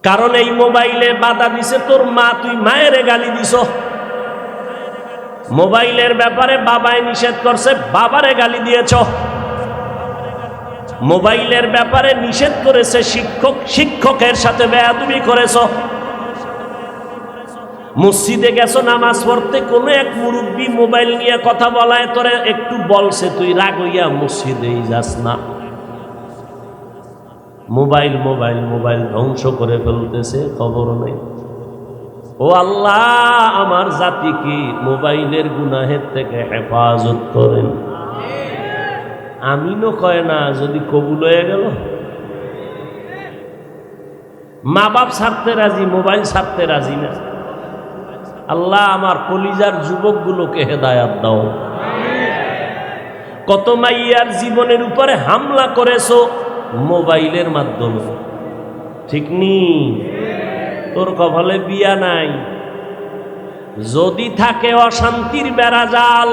কারণ এই মোবাইলে বাধা দিছে তোর মা, তুই মায়ের গালি দিছ। মোবাইলের ব্যাপারে বাবায় নিষেধ করছে, বাবারে গালি দিয়েছ। মোবাইলের ব্যাপারে নিষেধ করেছে শিক্ষক, শিক্ষকের সাথে বেয়াদবি করেছ। মসজিদে গেছো নামাজ পড়তে, কোনো এক মুরব্বী মোবাইল নিয়ে কথা বলায় তোরে একটু বলছে, তুই রাগ হইয়া মসজিদেই যাস না। মোবাইল মোবাইল মোবাইল ধ্বংস করে ফেলতেছে, খবর নেই। ও আল্লাহ, আমার জাতিকে মোবাইলের গুনাহের থেকে হেফাজত করেন। আমিনও কয় না, যদি কবুল হয়ে গেল। মা বাপ ছাড়তে রাজি, মোবাইল ছাড়তে রাজি না। আল্লাহ আমার কলিজার যুবকগুলোকে হেদায়াত দাও। কত মাইয়ার জীবনের উপরে হামলা করেছো মোবাইলের মাধ্যমে, ঠিক নি? তোর কপালে বিয়া নাই, যদি থাকে অশান্তির বেড়াজাল।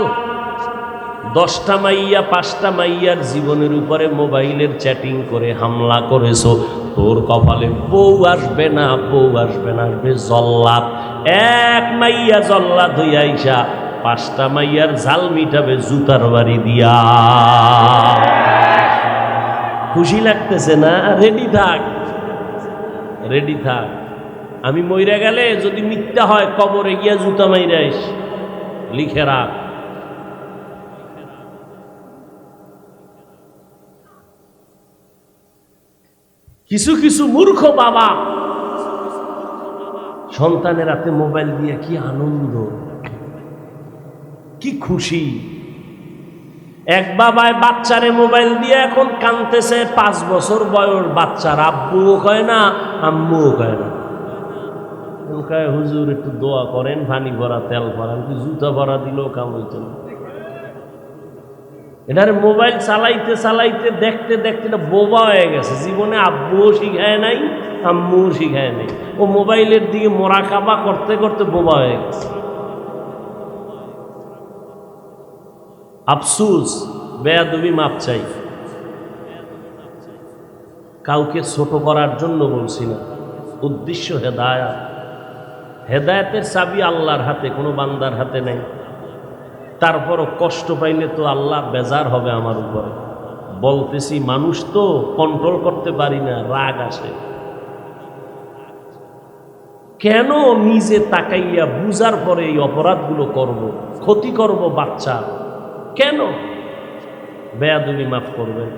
10টা মাইয়া 5টা মাইয়ার জীবনের উপরে মোবাইলের চ্যাটিং করে হামলা করেছো, তোর কপালে বউ আসবে না, বউ আসবে না, আসবে জল্লাদ। এক মাইয়া জল্লাদ হইয়া আইসা 5টা মাইয়ার জাল মিটাবে জুতার বাড়ি দিয়া। খুশি লাগতেছে না? রেডি থাক, রেডি থাক। আমি মইরা গেলে যদি মিথ্যা হয়, কবরে গিয়া জুতা মাইরা আইস, লিখে রাখ। কিছু কিছু মূর্খ বাবা সন্তানের হাতে মোবাইল দিয়ে কি আনন্দ, কি খুশি। এক বাবায় বাচ্চারে মোবাইল দিয়ে এখন কানতেছে, 5 বছর বয়স বাচ্চার, আব্বুও কয় না, আম্মুও কয় না। হুজুর একটু দোয়া করেন, পানি ভরা তেল ভরা, জুতা ভরা দিলেও কাম হইত না। এটার মোবাইল চালাইতে চালাইতে দেখতে দেখতে বোবা হয়ে গেছে। জীবনে আব্বুও শিখায় নাই, আম্মুও শিখায় নাই। ও মোবাইলের দিকে মোরাকাবা করতে করতে বোবা হয়ে গেছে। আফসুস, বেয়াদবি, মাপ চাই। কাউকে ছোট করার জন্য বলছি না, উদ্দেশ্য হেদায়াত। হেদায়েতের চাবি আল্লাহর হাতে, কোনো বান্দার হাতে নেই। তারপরও কষ্ট পাইলে তো আল্লাহ বেজার হবে আমার উপরে। বলতেছি, মানুষ তো কন্ট্রোল করতে পারি না, রাগ আসে। কেন নিজে তাকাইয়া বুঝার পরে এই অপরাধগুলো করব, ক্ষতি করব বাচ্চা? কেন? বেয়াদবি মাফ করবেন।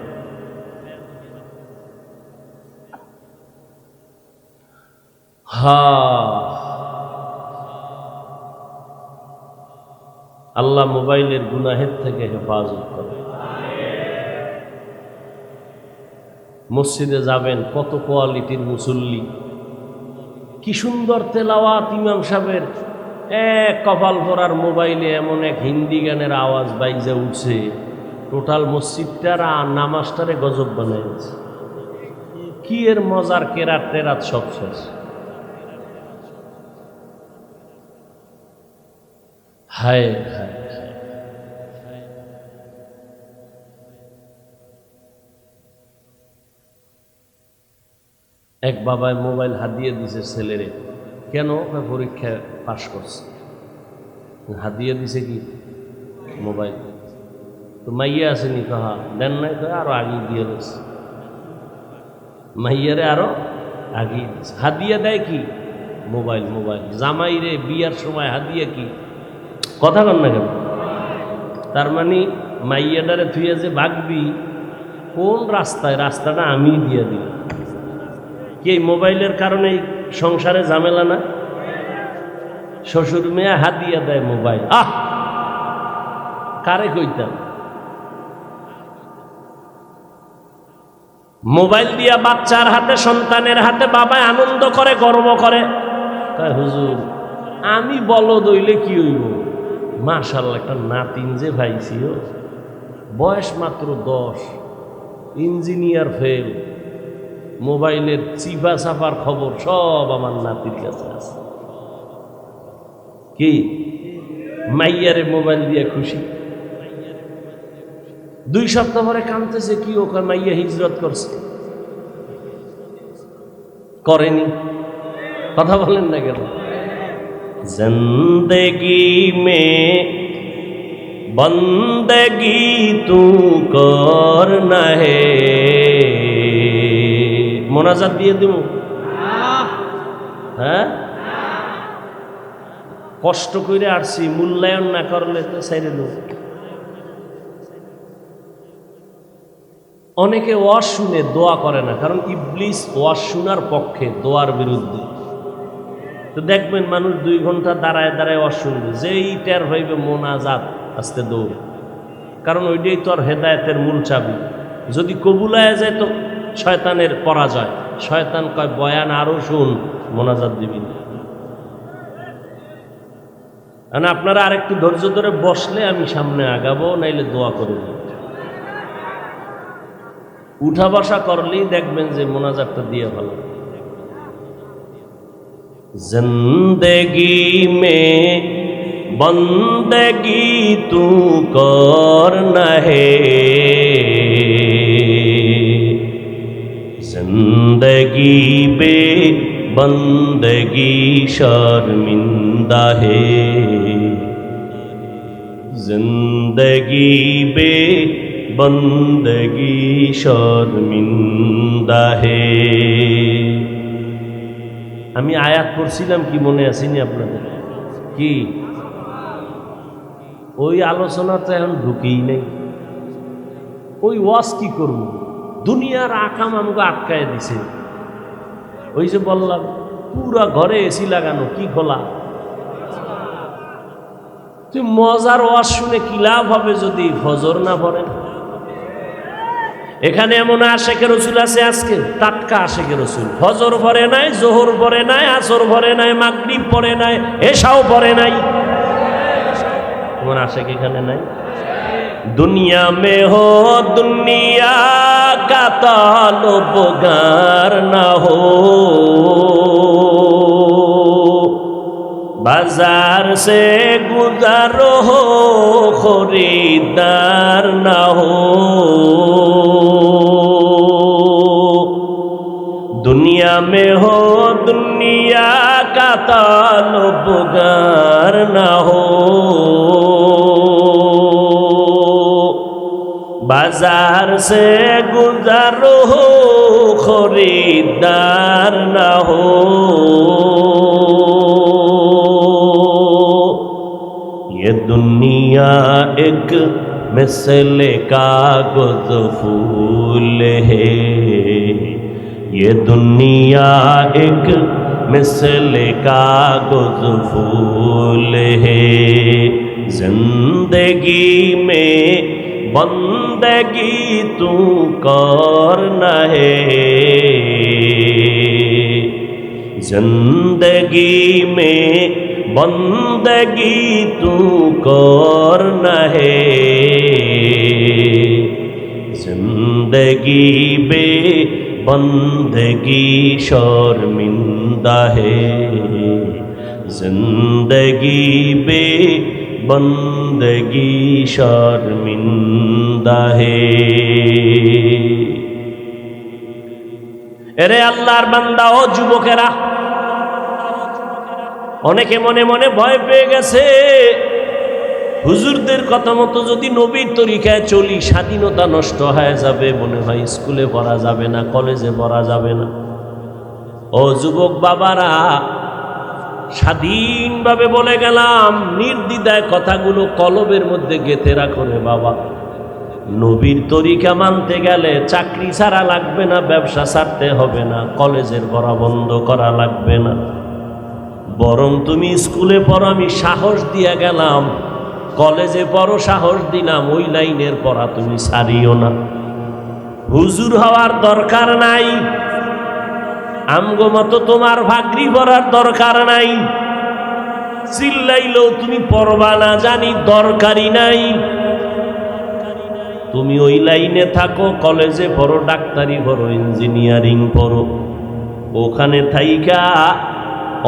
আল্লাহ মোবাইলের গুনাহের থেকে হেফাজত করে। মসজিদে যাবেন, কত কোয়ালিটির মুসল্লি, কি সুন্দর তেলাওয়াত ইমাম সাহেবের। এক কপাল ভরার মোবাইলে এমন এক হিন্দি গানের আওয়াজ বাইজে উঠছে, টোটাল মসজিদটার নামাজটারে গজব বানাইছে। কি এর মজার কেরাত টেরাত সব শেষ। হায় হায় হায়। এক বাবায় মোবাইল হাদিয়ে দিছে ছেলেরে। কেন? পরীক্ষায় পাশ করছে, হাদিয়ে দিছে কি মোবাইল। তো মাইয়া আসেনি, কাহা দেন নাই, আরো আগে দিয়ে দিচ্ছে মাইয়ারে, আরো আগে হাদিয়া দেয় কি মোবাইল। মোবাইল জামাই রে বিয়ার সময় হাদিয়া কি, কথা কন না কেন? তার মানে মাইয়াটারে থুয়ে যে ভাগবি কোন রাস্তায়, রাস্তাটা আমি দিয়ে দিই। কি এই মোবাইলের কারণে সংসারে ঝামেলা না? শ্বশুর মেয়ে হাদিয়া দেয় মোবাইল, কারে কইতাম? মোবাইল দিয়া বাচ্চার হাতে, সন্তানের হাতে বাবায় আনন্দ করে, গর্ব করে। তাই হুজুর আমি বলদ হইলে কি হইব, মাশাআল্লাহ একটা নাতিন যে ভাইছি, বয়স মাত্র 10, ইঞ্জিনিয়ার ফেল, মোবাইলের চিপা চাপার খবর সব আমার নাতির কাছে আছে। কি মাইয়ারে মোবাইল দিয়ে খুশি। 2 সপ্তাহ পরে কাঁদতেছে, কি ও মাইয়া হিজরত করছে, করেনি। কথা বলেন না কেন? জিন্দেগি মে বন্দগি তু করনা হে। মোনাজাত দিয়ে দিব? হ্যাঁ, কষ্ট করে আসছি, মূল্যায়ন না করলে তো ছেড়ে দেব। অনেকে ওয়াজ শুনে দোয়া করে না, কারণ ইবলিস ওয়াজ শোনার পক্ষে, দোয়ার বিরুদ্ধে। তো দেখবেন মানুষ 2 ঘন্টা দাঁড়ায় দাঁড়ায় ওয়াজ শুনবে, যেই টের হইবে মোনাজাত আস্তে দৌড়, কারণ ওইটাই তোর হেদায়েতের মূল চাবি। যদি কবুলায় যায় তো শয়তানের পরাজয়। শয়তান কয় বয়ান আরো শুন, মোনাজাত দিবি না। আপনারা আরেকটু ধৈর্য ধরে বসলে আমি সামনে আগাবো, নাইলে দোয়া করে দিই। উঠা বসা করলেই দেখবেন যে মোনাজাতটা দিয়ে ভালো। জিন্দেগি মে বন্দগি তু করনা হে, जिंदगी बे बंदगी शर्मिंदा है, जिंदगी बे बंदगी शर्मिंदा है। আমি আয়াত পড়ছিলাম, কি মনে আসেনি আপনাদের? কি ওই আলোচনা তো এখন ঢুকেই নেই। ওই ওয়াজ কি করবো, দুনিয়ার আকাম আমাকে আটকায় দিছে। ওই যে বললাম পুরা ঘরে এসি লাগানো, কি খোলা। তুই মজার ওয়াজ শুনে কি লাভ হবে যদি ফজর না পড়েন? এখানে এমন আশেকে রসুল আছে আজকে, টাটকা আশেকে রসুল, ফজর পড়ে নাই, জোহর পড়ে নাই, আসর পড়ে নাই, মাগরিব পড়ে নাই, এশাও পড়ে নাই। তোমার আশেক এখানে নাই? दुनिया में हो दुनिया का ताल्लुकार ना हो, बाजार से गुजारो हो खरीदार ना हो। दुनिया में हो दुनिया का ताल्लुकार ना हो, बाजार से गुजारो हो खरीदार ना हो। ये दुनिया एक मिसले कागज फूल है, ये दुनिया एक मिसले कागज फूल है। जिंदगी में बंदगी तू करना है, जिंदगी में बंदगी तू करना है, जिंदगी बे बंदगी शर्मिंदा है, जिंदगी बे बंदगी शर्मिंदा है। এরে আল্লাহর বান্দা ও যুবকেরা, অনেকে মনে মনে ভয় পেয়ে গেছে, হুজুরদের কথা মতো যদি নবীর তরিকায় চলি স্বাধীনতা নষ্ট হয়ে যাবে, মনে হয় স্কুলে পড়া যাবে না, কলেজে পড়া যাবে না। ও যুবক বাবারা, স্বাধীনভাবে বলে গেলাম, নির্দ্বিধায় কথাগুলো কলবের মধ্যে গেঁথে রাখো রে বাবা। নবীর তরিকা মানতে গেলে চাকরি ছাড়া লাগবে না, ব্যবসা ছাড়তে হবে না, কলেজের পড়া বন্ধ করা লাগবে না, বরং তুমি স্কুলে পড়ো, আমি সাহস দিয়ে গেলাম, কলেজে পড়ো সাহস দিলাম, ওই লাইনের পড়া তুমি ছাড়িও না। হুজুর হওয়ার দরকার নাই, আমগো মতো তোমার ভাগরি পড়ার দরকার নাই, চিল্লাইলেও তুমি পড়বা না জানি, দরকারই নাই। তুমি ওই লাইনে থাকো, কলেজে পড়ো, ডাক্তারি পড়ো, ইঞ্জিনিয়ারিং পড়ো, ওখানে থাইকা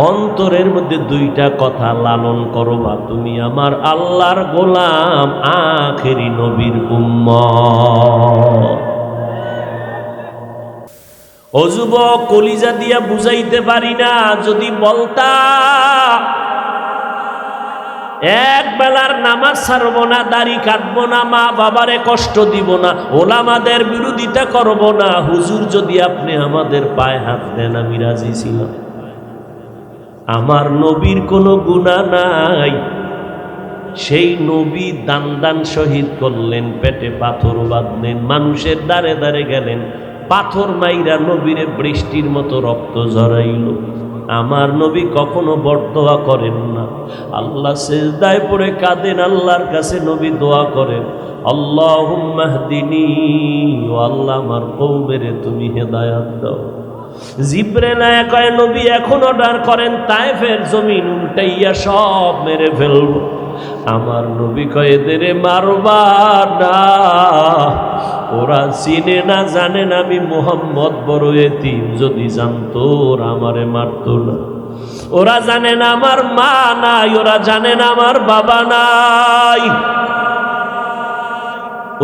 অন্তরের মধ্যে দুইটা কথা লালন করবা, তুমি আমার আল্লাহর গোলাম, আখেরি নবীর উম্মত। ও যুবক, কলিজা দিয়া বুঝাইতে পারি না, যদি বলতা এক বেলার নামাজ ছাড়বো না, দাড়ি কাটবো না, মা বাবারে কষ্ট দিব না, ওলামাদের বিরোধিতা করব না, হুজুর যদি আপনি আমাদের পায়ে হাত দেন আমি রাজি ছিলাম। আমার নবীর কোনো গুনাহ নাই, সেই নবী দান দান শহীদ করলেন, পেটে পাথর বাঁধলেন, মানুষের দ্বারে দ্বারে গেলেন, পাথর মাইরা নবীরে বৃষ্টির মতো রক্ত ঝরাইল। আমার নবী কখনো বরদোয়া করেন না, আল্লাহ সিজদায় পড়ে কাঁদেন, আল্লাহর কাছে নবী দোয়া করেন, আল্লাহুম্মা হদিনি, ও আল্লাহ আমার কওমেরে তুমি হেদায়েত দাও। জিবরাইল কয় নবী এখন অর্ডার করেন, তায়েফের জমিন উল্টাইয়া সব মেরে ফেলব। আমার নবী কয় এদের মারবা না, ওরা চিনে না জানে না আমি মুহাম্মদ বড় এতিম, যদি জানতো ওরা আমারে মারত না। ওরা জানে না আমার মা নাই, ওরা জানে না আমার বাবা নাই,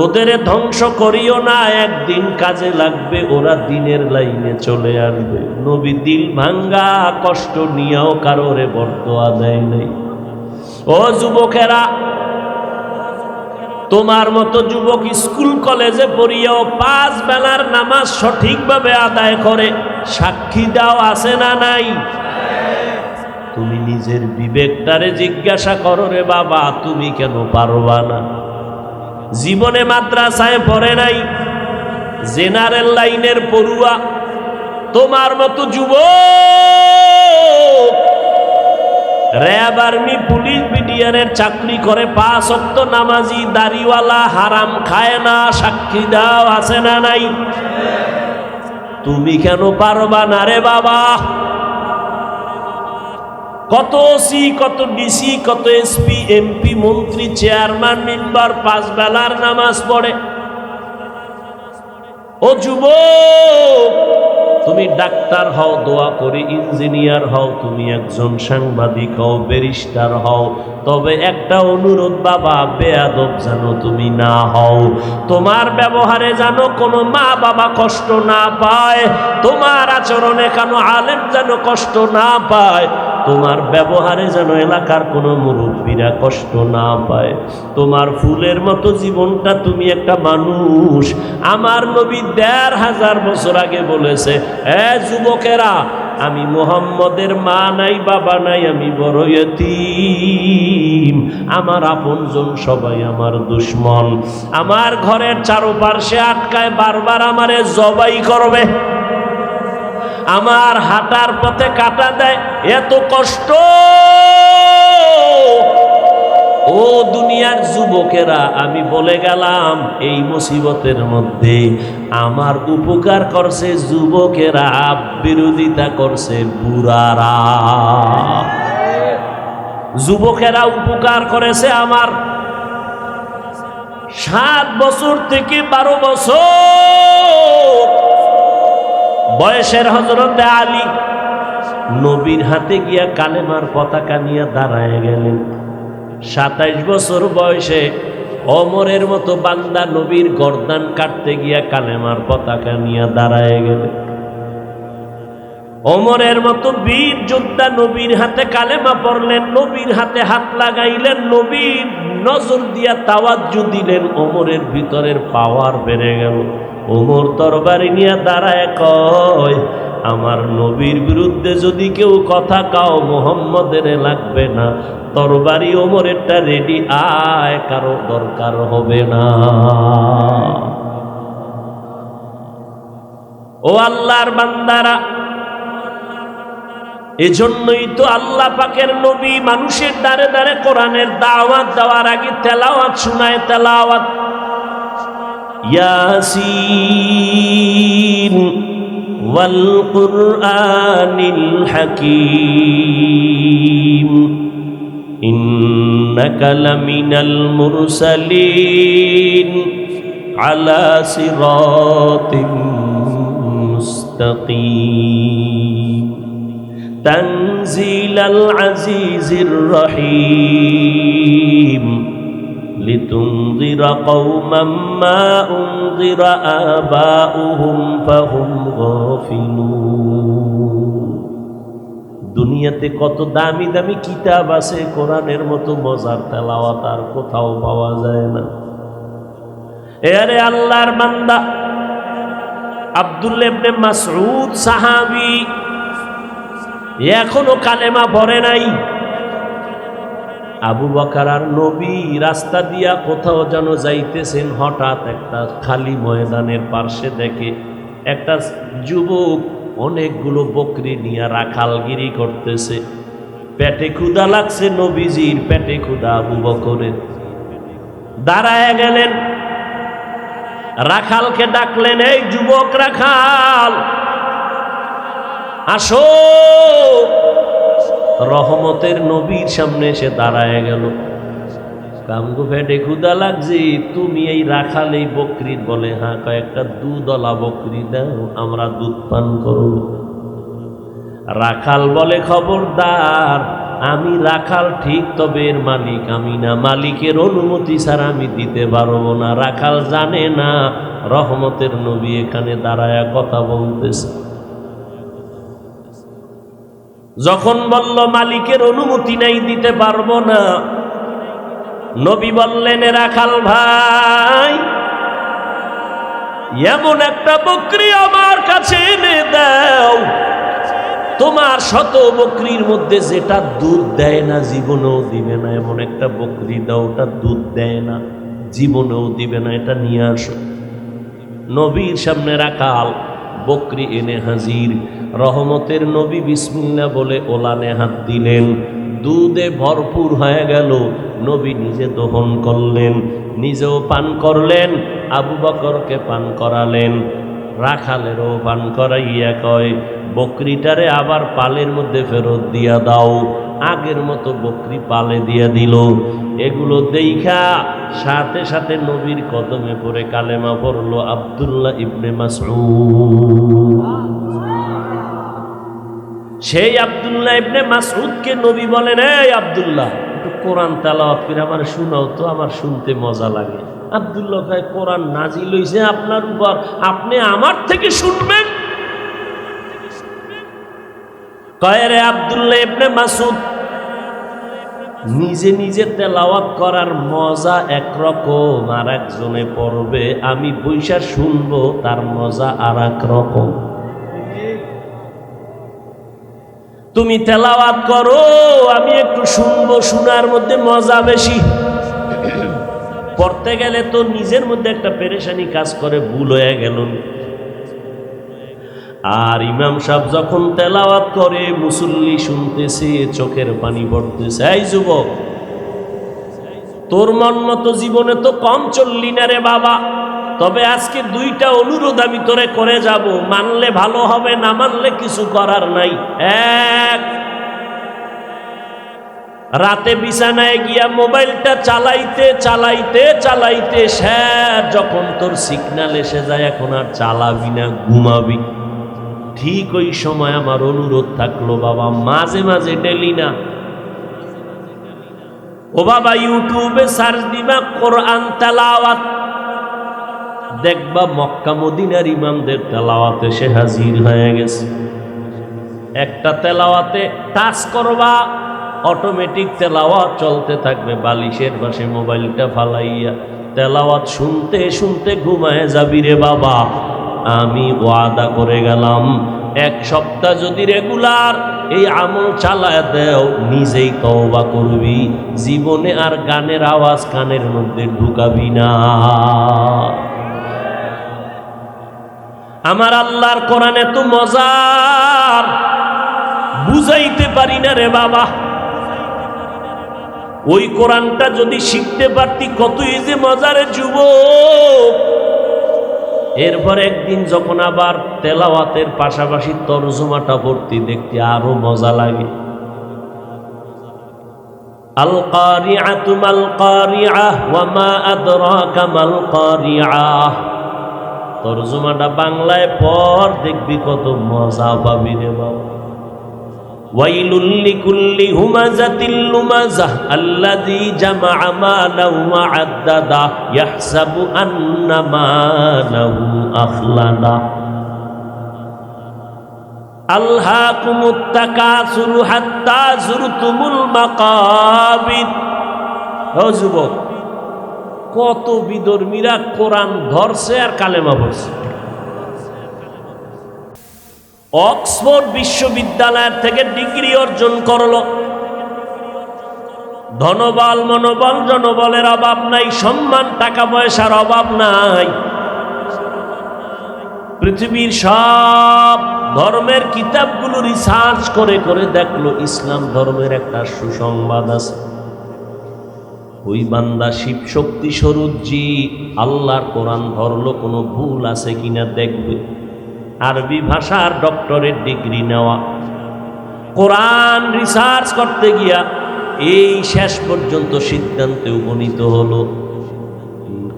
ওদের ধ্বংস করিও না, একদিন কাজে লাগবে, ওরা দিনের লাইনে চলে আসবে। নবী দিল ভাঙ্গা কষ্ট নিয়েও কারোরে বরদোয়া দেয় নাই। ও যুবকেরা, তোমার মতো যুবক স্কুল কলেজে পড়িয়াও 5 বেলার নামাজ সঠিকভাবে আদায় করে, সাক্ষী দাও আছে না নাই? তুমি নিজের বিবেকটারে জিজ্ঞাসা করো রে বাবা, তুমি কেন পারবা না? জীবনে মাদ্রাসায় পড়ে নাই, জেনারেল লাইনের পড়ুয়া, তোমার মতো যুবক র‍্যাব, আর্মি, পুলিশ, বিডিআরের চাকরি করে, 5 ওয়াক্ত নামাজি, দাড়িওয়ালা, হারাম খায় না, সাক্ষী দাও আছে না নাই? তুমি কেন পারবা না রে বাবা? কত ওসি, কত ডিসি, কত এসপি, এমপি, মন্ত্রী, চেয়ারম্যান, মেম্বার 5 বেলার নামাজ পড়ে। ও যুবক, তুমি ডাক্তার হও, দোয়া করে ইঞ্জিনিয়ার হও, তুমি একজন সাংবাদিক হও, ব্যারিস্টার হও, তবে একটা অনুরোধ বাবা, বেয়াদব যেন তুমি না হও। তোমার ব্যবহারে যেন কোনো মা বাবা কষ্ট না পায়, তোমার আচরণে কেন আলেম যেন কষ্ট না পায়, তোমার ব্যবহারে যেন এলাকার কোনো মুরব্বীরা কষ্ট না পায়। তোমার ফুলের মতো জীবনটা, তুমি একটা মানুষ। আমার নবী 1500 বছর আগে বলেছে, এ যুবকেরা, আমি মুহাম্মদের মা নাই, বাবা নাই, আমি বড় ইয়তীম, আমার আপনজন সবাই আমার দুশ্মন, আমার ঘরের চারপাশে আটকায়, বারবার আমারে জবাই করবে, আমার হাঁটার পথে কাটা দেয়, এত কষ্ট। ও দুনিয়ার যুবকেরা, আমি বলে গেলাম এই মুসিবতের মধ্যে আমার উপকার করছে যুবকেরা, বিরোধিতা করছে বুড়ারা। যুবকেরা উপকার করেছে আমার। 7 বছর থেকে 12 বছর বয়সের হযরতে আলী নবীর হাতে গিয়া কালেমার পতাকা নিয়ে দাঁড়ায় গেলেন। 27 বছর বয়সে ওমরের মতো বান্দা নবীর গর্দান কাটতে গিয়া কালেমার পতাকা নিয়ে দাঁড়ায় গেলেন। ওমরের মতো বীর যোদ্ধা নবীর হাতে কালেমা পড়লেন, নবীর হাতে হাত লাগাইলেন, নবীর নজর দিয়া তাওয়াজ্জু দিলেন। ওমরের ভিতরের পাওয়ার বেড়ে গেল। ওমর তরবারি নিয়ে দাঁড়ায় কয়, আমার নবীর বিরুদ্ধে যদি কেউ কথা কাও মুহাম্মদের লাগবে না, তরবারি ওমরেরটা রেডি, আয়, কারো দরকার হবে না। ও আল্লাহর বান্দারা, এজন্যই তো আল্লাহ পাকের নবী মানুষের দ্বারে দ্বারে কোরআনের দাওয়াত দেওয়ার আগে তেলাওয়াত শোনায়। তেলাওয়াত, ইয়াসিন ওয়াল কুরআনিল হাকীম ইন্নাকা লামিনাল মুরসালিন আলা সিরাতিম মুস্তাকিম তানজিলাল আজিজির রহিম লিতুনযিরা কওমান মা উনযিরা আবাউহুম ফাহুম গাফিলুন। দুনিয়াতে কত দামি দামি কিতাব আছে, কোরআনের মতো মজার তেলাওয়াত আর কোথাও পাওয়া যায় না। এরে আল্লাহর বান্দা, আব্দুল্লাহ ইবনে মাসউদ সাহাবী এখনো কালেমা পড়ে নাই। আবু বকর আর নবী রাস্তা দিয়া কোথাও যেন যাইতেছেন, হঠাৎ একটা খালি ময়দানের পার্শ্বে দেখে একটা যুবক অনেকগুলো বকরি নিয়ে রাখালগিরি করতেছে। পেটে ক্ষুধা লাগছে, নবীজির পেটে ক্ষুধা, আবু বকরের। দাঁড়ায় গেলেন, রাখালকে ডাকলেন, এই যুবক রাখাল আসো। রহমতের নবীর সামনে এসে দাঁড়ায় গেল। কামগো পেটে ক্ষুধা লাগছে, তুমি এই রাখাল এই বকরির? বলে হ্যাঁ। কয়েকটা দুধওয়ালা বকরি দাও, আমরা দুধ পান করব। রাখাল বলে, খবরদার, আমি রাখাল ঠিক, তবে এর মালিক আমি না, মালিকের অনুমতি ছাড়া আমি দিতে পারবো না। রাখাল জানে না রহমতের নবী এখানে দাঁড়ায়া কথা বলতেছে। যখন বলল মালিকের অনুমতি নাই, দিতে পারবো না, নবী বললেন, রাখাল ভাই, এমন একটা বকরি আমার কাছে এনে দাও, তোমার শত বকরির মধ্যে যেটা দুধ দেয় না, জীবনেও দিবে না, এমন একটা বকরি দাও, ওটা দুধ দেয় না, জীবনেও দিবে না, এটা নিয়ে আসো। নবীর সামনে রাখাল বকরি এনে হাজির। রহমতের নবী বিসমিল্লাহ বলে ওলানে হাত দিলেন, দুধে ভরপুর হয়ে গেল। নবী নিজে দহন করলেন, নিজেও পান করলেন, আবু বকরকে পান করালেন, রাখালেরও পান করাইয়া কয়, বকরিটারে আবার পালের মধ্যে ফেরত দিয়া দাও। আগের মতো বকরি পালে দিয়া দিল। এগুলো দেইখা সাথে সাথে নবীর কদমে পড়ে কালেমা পড়ল আব্দুল্লাহ ইবনে মাসউদ। সেই আব্দুল্লাহ ইবনে মাসউদকে নবী বলেন, এই আব্দুল্লাহ, একটু কোরআন তেলাওয়াত করে আমার শোনাও তো, আমার শুনতে মজা লাগে। আব্দুল্লাহ কয়, কোরআন নাজিল হইছে আপনার উপর, আপনি আমার থেকে শুনবেন? কয়, রে আব্দুল্লাহ ইবনে মাসউদ, নিজে নিজে তেলাওয়াত করার মজা একরকম, আর একজনে পড়বে, আমি বইসা শুনবো, তার মজা আর এক রকম। তুমি তেলাওয়াত করো, আমি একটু শুনবো, শোনার মধ্যে মজা বেশি। পড়তে গেলে তো নিজের মধ্যে একটা পেরেশানি কাজ করে, ভুল হয়ে গেল। আর ইমাম সাহেব যখন তেলাওয়াত করে, মুসল্লি শুনতেছে, চোখের পানি পড়তেছে। এই যুবক, তোর মন মতো জীবনে তো কম চললি না রে বাবা, তবে আজকে দুইটা অনুরোধ আমি তোরে করে যাব, মানলে ভালো হবে, না মানলে কিছু করার নাই। এক, রাতে বিছানায় গিয়া মোবাইলটা চালাইতে চালাইতে চালাইতে শেষ যখন তোর সিগন্যাল এসে যায় এখন আর চালাবি না, ঘুমাবি। ঠিক ওই সময় আমার অনুরোধ থাকলো বাবা, মাঝে মাঝে ডেলি না, ও বাবা ইউটিউবে সার্চ দিবা কোরআন তেলাওয়াত, দেখবা মক্কা মদিনার ইমামদের তেলাওয়াতে সে হাজির হয়ে গেছে। একটা তেলাওয়াতে টাচ করবা, অটোমেটিক তেলাওয়াত চলতে থাকবে, বালিশের পাশে মোবাইলটা ফালাইয়া তেলাওয়াত শুনতে শুনতে ঘুমায় যাবি রে বাবা। আমি ওয়াদা করে গেলাম, এক সপ্তাহ যদি রেগুলার এই আমল চালায় দেও, নিজেই তওবা করবি, জীবনে আর গানের আওয়াজ কানের মধ্যে ঢুকাবি না। আমার আল্লাহর কোরআন এত মজার, বুঝাইতে পারি না রে বাবা। ওই কোরআনটা যদি শিখতে পারতি কতই যে মজারে যুবক। এরপর একদিন যখন আবার তেলাওয়াতের পাশাপাশি তরজমাটা পড়তে দেখতে আরো মজা লাগে। আল কারিআতু মাল কারিআহ ওয়া মা আদরাকা মাল কারিআহ, তরজমাটা বাংলায় পর দেখবি কত মজা পাবি রে বাবা। ওয়াইলুল লিকুল্লি হুমাযাতিল লুমাযাহ আল্লাযী জামাআ মালাহু ওয়া আদ্দাদা ইয়াহসাবু আন্না মালাহু আখলাদা। আলহাকুমুত তাকাসুরু হাত্তা যুরতুমুল মাকাবির। ও যুবক, কত বিধর্মীরা কোরআন ধরছে আর কালেমা পড়ছে। অক্সফোর্ড বিশ্ববিদ্যালয়ের থেকে ডিগ্রি অর্জন করলো, ধনবল মনোবল জনবলের অভাব নাই, সম্মান টাকা পয়সার অভাব নাই। পৃথিবীর সব ধর্মের কিতাবগুলো রিসার্চ করে করে দেখলো ইসলাম ধর্মের একটা সুসংবাদ আছে। ওই বান্দা শিব শক্তি স্বরূপজি আল্লাহর কোরআন ধরলো, কোনো ভুল আছে কিনা দেখবে। আরবি ভাষার ডক্টরেট ডিগ্রি নেওয়া, কোরআন রিসার্চ করতে গিয়া এই শেষ পর্যন্ত সিদ্ধান্তে উপনীত হলো,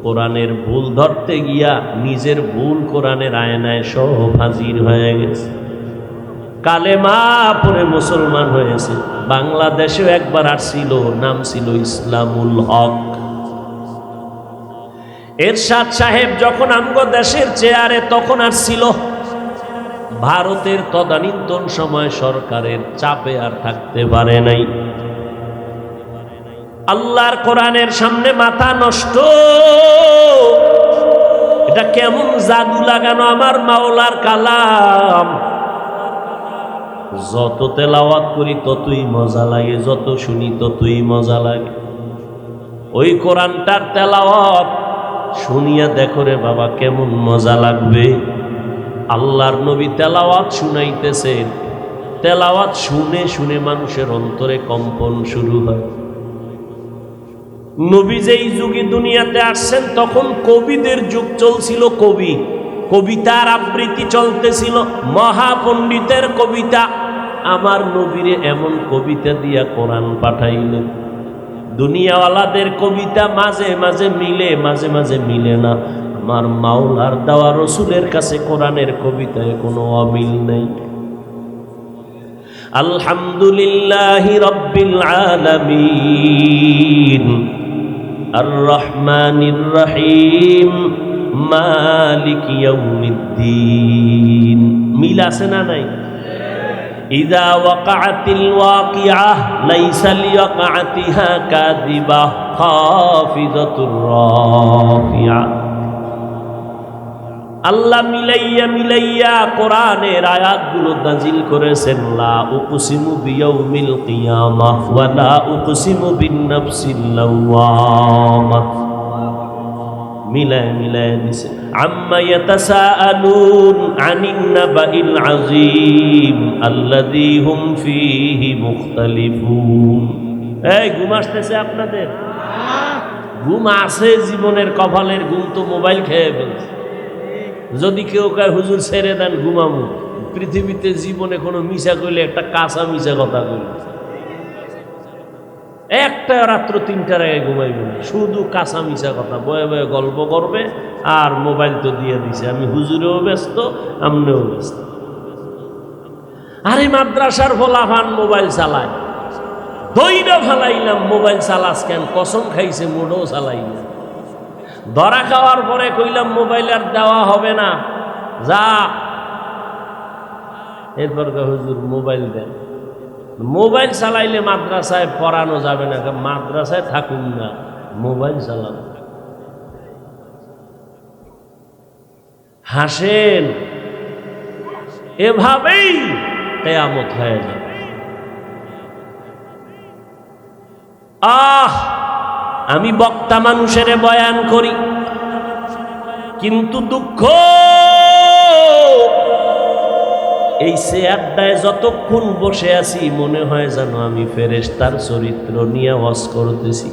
কোরআনের ভুল ধরতে গিয়া নিজের ভুল কোরআনের আয়নায় সব হাজির হয়ে গেছে। কালেমা পড়ে মুসলমান হয়েছে। বাংলাদেশেও একবার আসছিল, নাম ছিল ইসলামুল হক। এরশাদ সাহেব যখন আমগো দেশের চেয়ারে তখন আসছিল, ভারতের তদানীন্তন সময় সরকারের চাপে আর থাকতে পারে নাই। আল্লাহর কোরআনের সামনে মাথা নষ্ট, এটা কেমন জাদু লাগানো আমার মাওলার কালাম। যত তেলাওয়াত করি ততই মজা লাগে, যত শুনি ততই মজা লাগে। ওই কোরআনটার তেলাওয়াত শুনিয়া দেখো রে বাবা কেমন মজা লাগবে। আল্লাহর নবী তেলাওয়াত শুনাইতেছেন, তেলাওয়াত শুনে শুনে মানুষের অন্তরে কম্পন শুরু হয়। নবী যেই যুগে দুনিয়াতে আসছেন তখন কবিদের যুগ চলছিল, কবিতার আবৃত্তি চলতেছিল, মহাপণ্ডিতের কবিতা। আমার নবীরে এমন কবিতা দিয়া কোরআন পাঠাইলেন, দুনিয়াওয়ালাদের কবিতা মাঝে মাঝে মিলে, মাঝে মাঝে মিলে না। আমার মাওলার দেওয়া রসুলের কাছে কোরআনের কবিতায় কোনো অমিল নেই। আলহামদুলিল্লাহি রাব্বিল আলামিন আর রহমানির রহিম মালিক ইয়াউমিদ্দিন। মিল আছে না নাই? ইযা ওয়াকাআতিল ওয়াকিআহ লাইসা লিওয়াকাআতিহা কাযিবা খাফিযাতুর রাফিআ। আল্লাহ মিলাইয়া মিলাইয়া কোরআনের আয়াতগুলো নাজিল করেছেন। লা উকসিমু বিয়াউমিল কিয়ামাহ ওয়া লা উকসিমু বিন-নাফসিল লাওয়ামাহ, মিলায় মিলায় দিছে। আম্মা ইয়াতাসাআলুন আনিন নাবাইল আযীম আল্লাযী হুম ফীহি মুখতালিফুন। এই ঘুম আসতেছে আপনাদের? ঘুম আছে জীবনের কপালের ঘুম তো মোবাইল খেয়ে ফেলছে। যদি কেউ কয় হুজুর ছেড়ে দেন ঘুমামু, পৃথিবীতে জীবনে কোনো মিশা কইলে একটা কাঁচা মিশা কথা কইল, একটা রাত্র 3টার আগে ঘুমাইবে না, শুধু কাঁচা মিশা কথা বয়ে বয়ে গল্প করবে। আর মোবাইল তো দিয়ে দিছে, আমি হুজুরেও ব্যস্ত, আমনেও ব্যস্ত। আরে মাদ্রাসার ফলাফান মোবাইল চালায়, দইরা ফালাইলাম মোবাইল চালাস কেন, কসম খাইছে মোড়ও চালাই না। ধরা খাওয়ার পরে কইলাম মোবাইল আর দেওয়া হবে না, যা। এরপর হুজুর মোবাইল দেন। মোবাইল চালাইলে মাদ্রাসায় পড়ানো যাবে না, মাদ্রাসায় থাকুন না, মোবাইল চালান। হাসেন, এভাবেই কিয়ামত হয়ে যাবে। আমি বক্তা মানুষের বয়ান করি, কিন্তু দুঃখ এই চেয়ারটায় যতক্ষণ বসে আছি মনে হয় যেন আমি ফেরেশতার চরিত্র নিয়ে ওয়াজ করতেছি।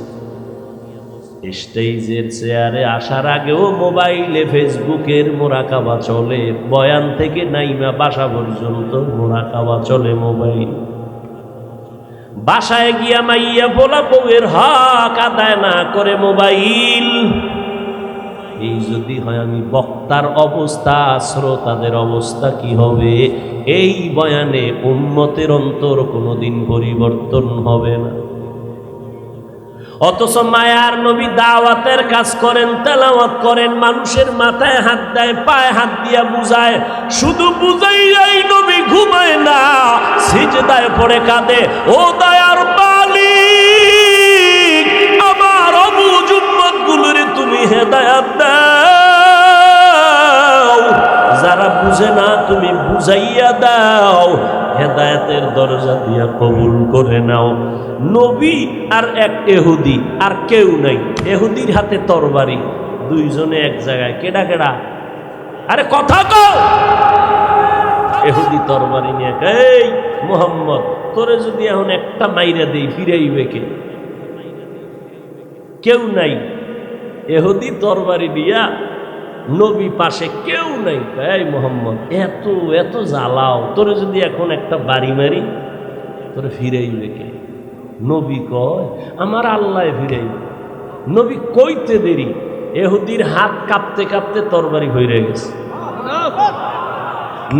স্টেজের চেয়ারে আসার আগেও মোবাইলে ফেসবুকের মোরাকাবা চলে, বয়ান থেকে নাইমা বাসা পর্যন্ত মোরাকাবা চলে মোবাইল। বাসায় গিয়া মাইয়া বলা বউয়ের হক আদায় না করে মোবাইল। এই যদি হয় আমি বক্তার অবস্থা, শ্রোতাদের অবস্থা কি হবে? এই বয়ানে উম্মতের অন্তর কোনোদিন পরিবর্তন হবে না। অথচ মায়ার নবী দাওয়াতের কাজ করেন, তেলাওয়াত করেন, মানুষের মাথায় হাত দেয়, পায়ে হাত দিয়া বুঝায়। শুধু বুঝাইয়াই নবী ঘুমায় না, সিজদায় পড়ে কাঁদে, ও দয়ার মালিক, আমার অবুঝ উম্মতগুলোরে তুমি হেদায়েত দাও, যারা বুঝে না তুমি বুঝাইয়া দাও, হেদায়েতের দরজা দিয়া কবুল করে নাও। নবী আর এক ইহুদি, আর কেউ নাই। ইহুদির হাতে তরবারি, দুইজনে এক জায়গায়। কেডা কেডা? আরে কথা কও। ইহুদি তরবারি নিয়ে, এই মুহাম্মদ, তোরে যদি এখন একটা মাইরা দেই ফিরাইবে কে? কেউ নাই। ইহুদি তরবারি দিয়া, নবী পাশে কেউ নাই। এই মুহাম্মদ, এত এত জ্বালাও, তোরে যদি এখন একটা বাড়ি মারি তোরে ফিরাইবে কে? নবী কয় আমার আল্লাহ ফিরাইবে। নবী কইতে দেরি, ইহুদির হাত কাঁপতে কাঁপতে তরবারি হয়ে গেছে।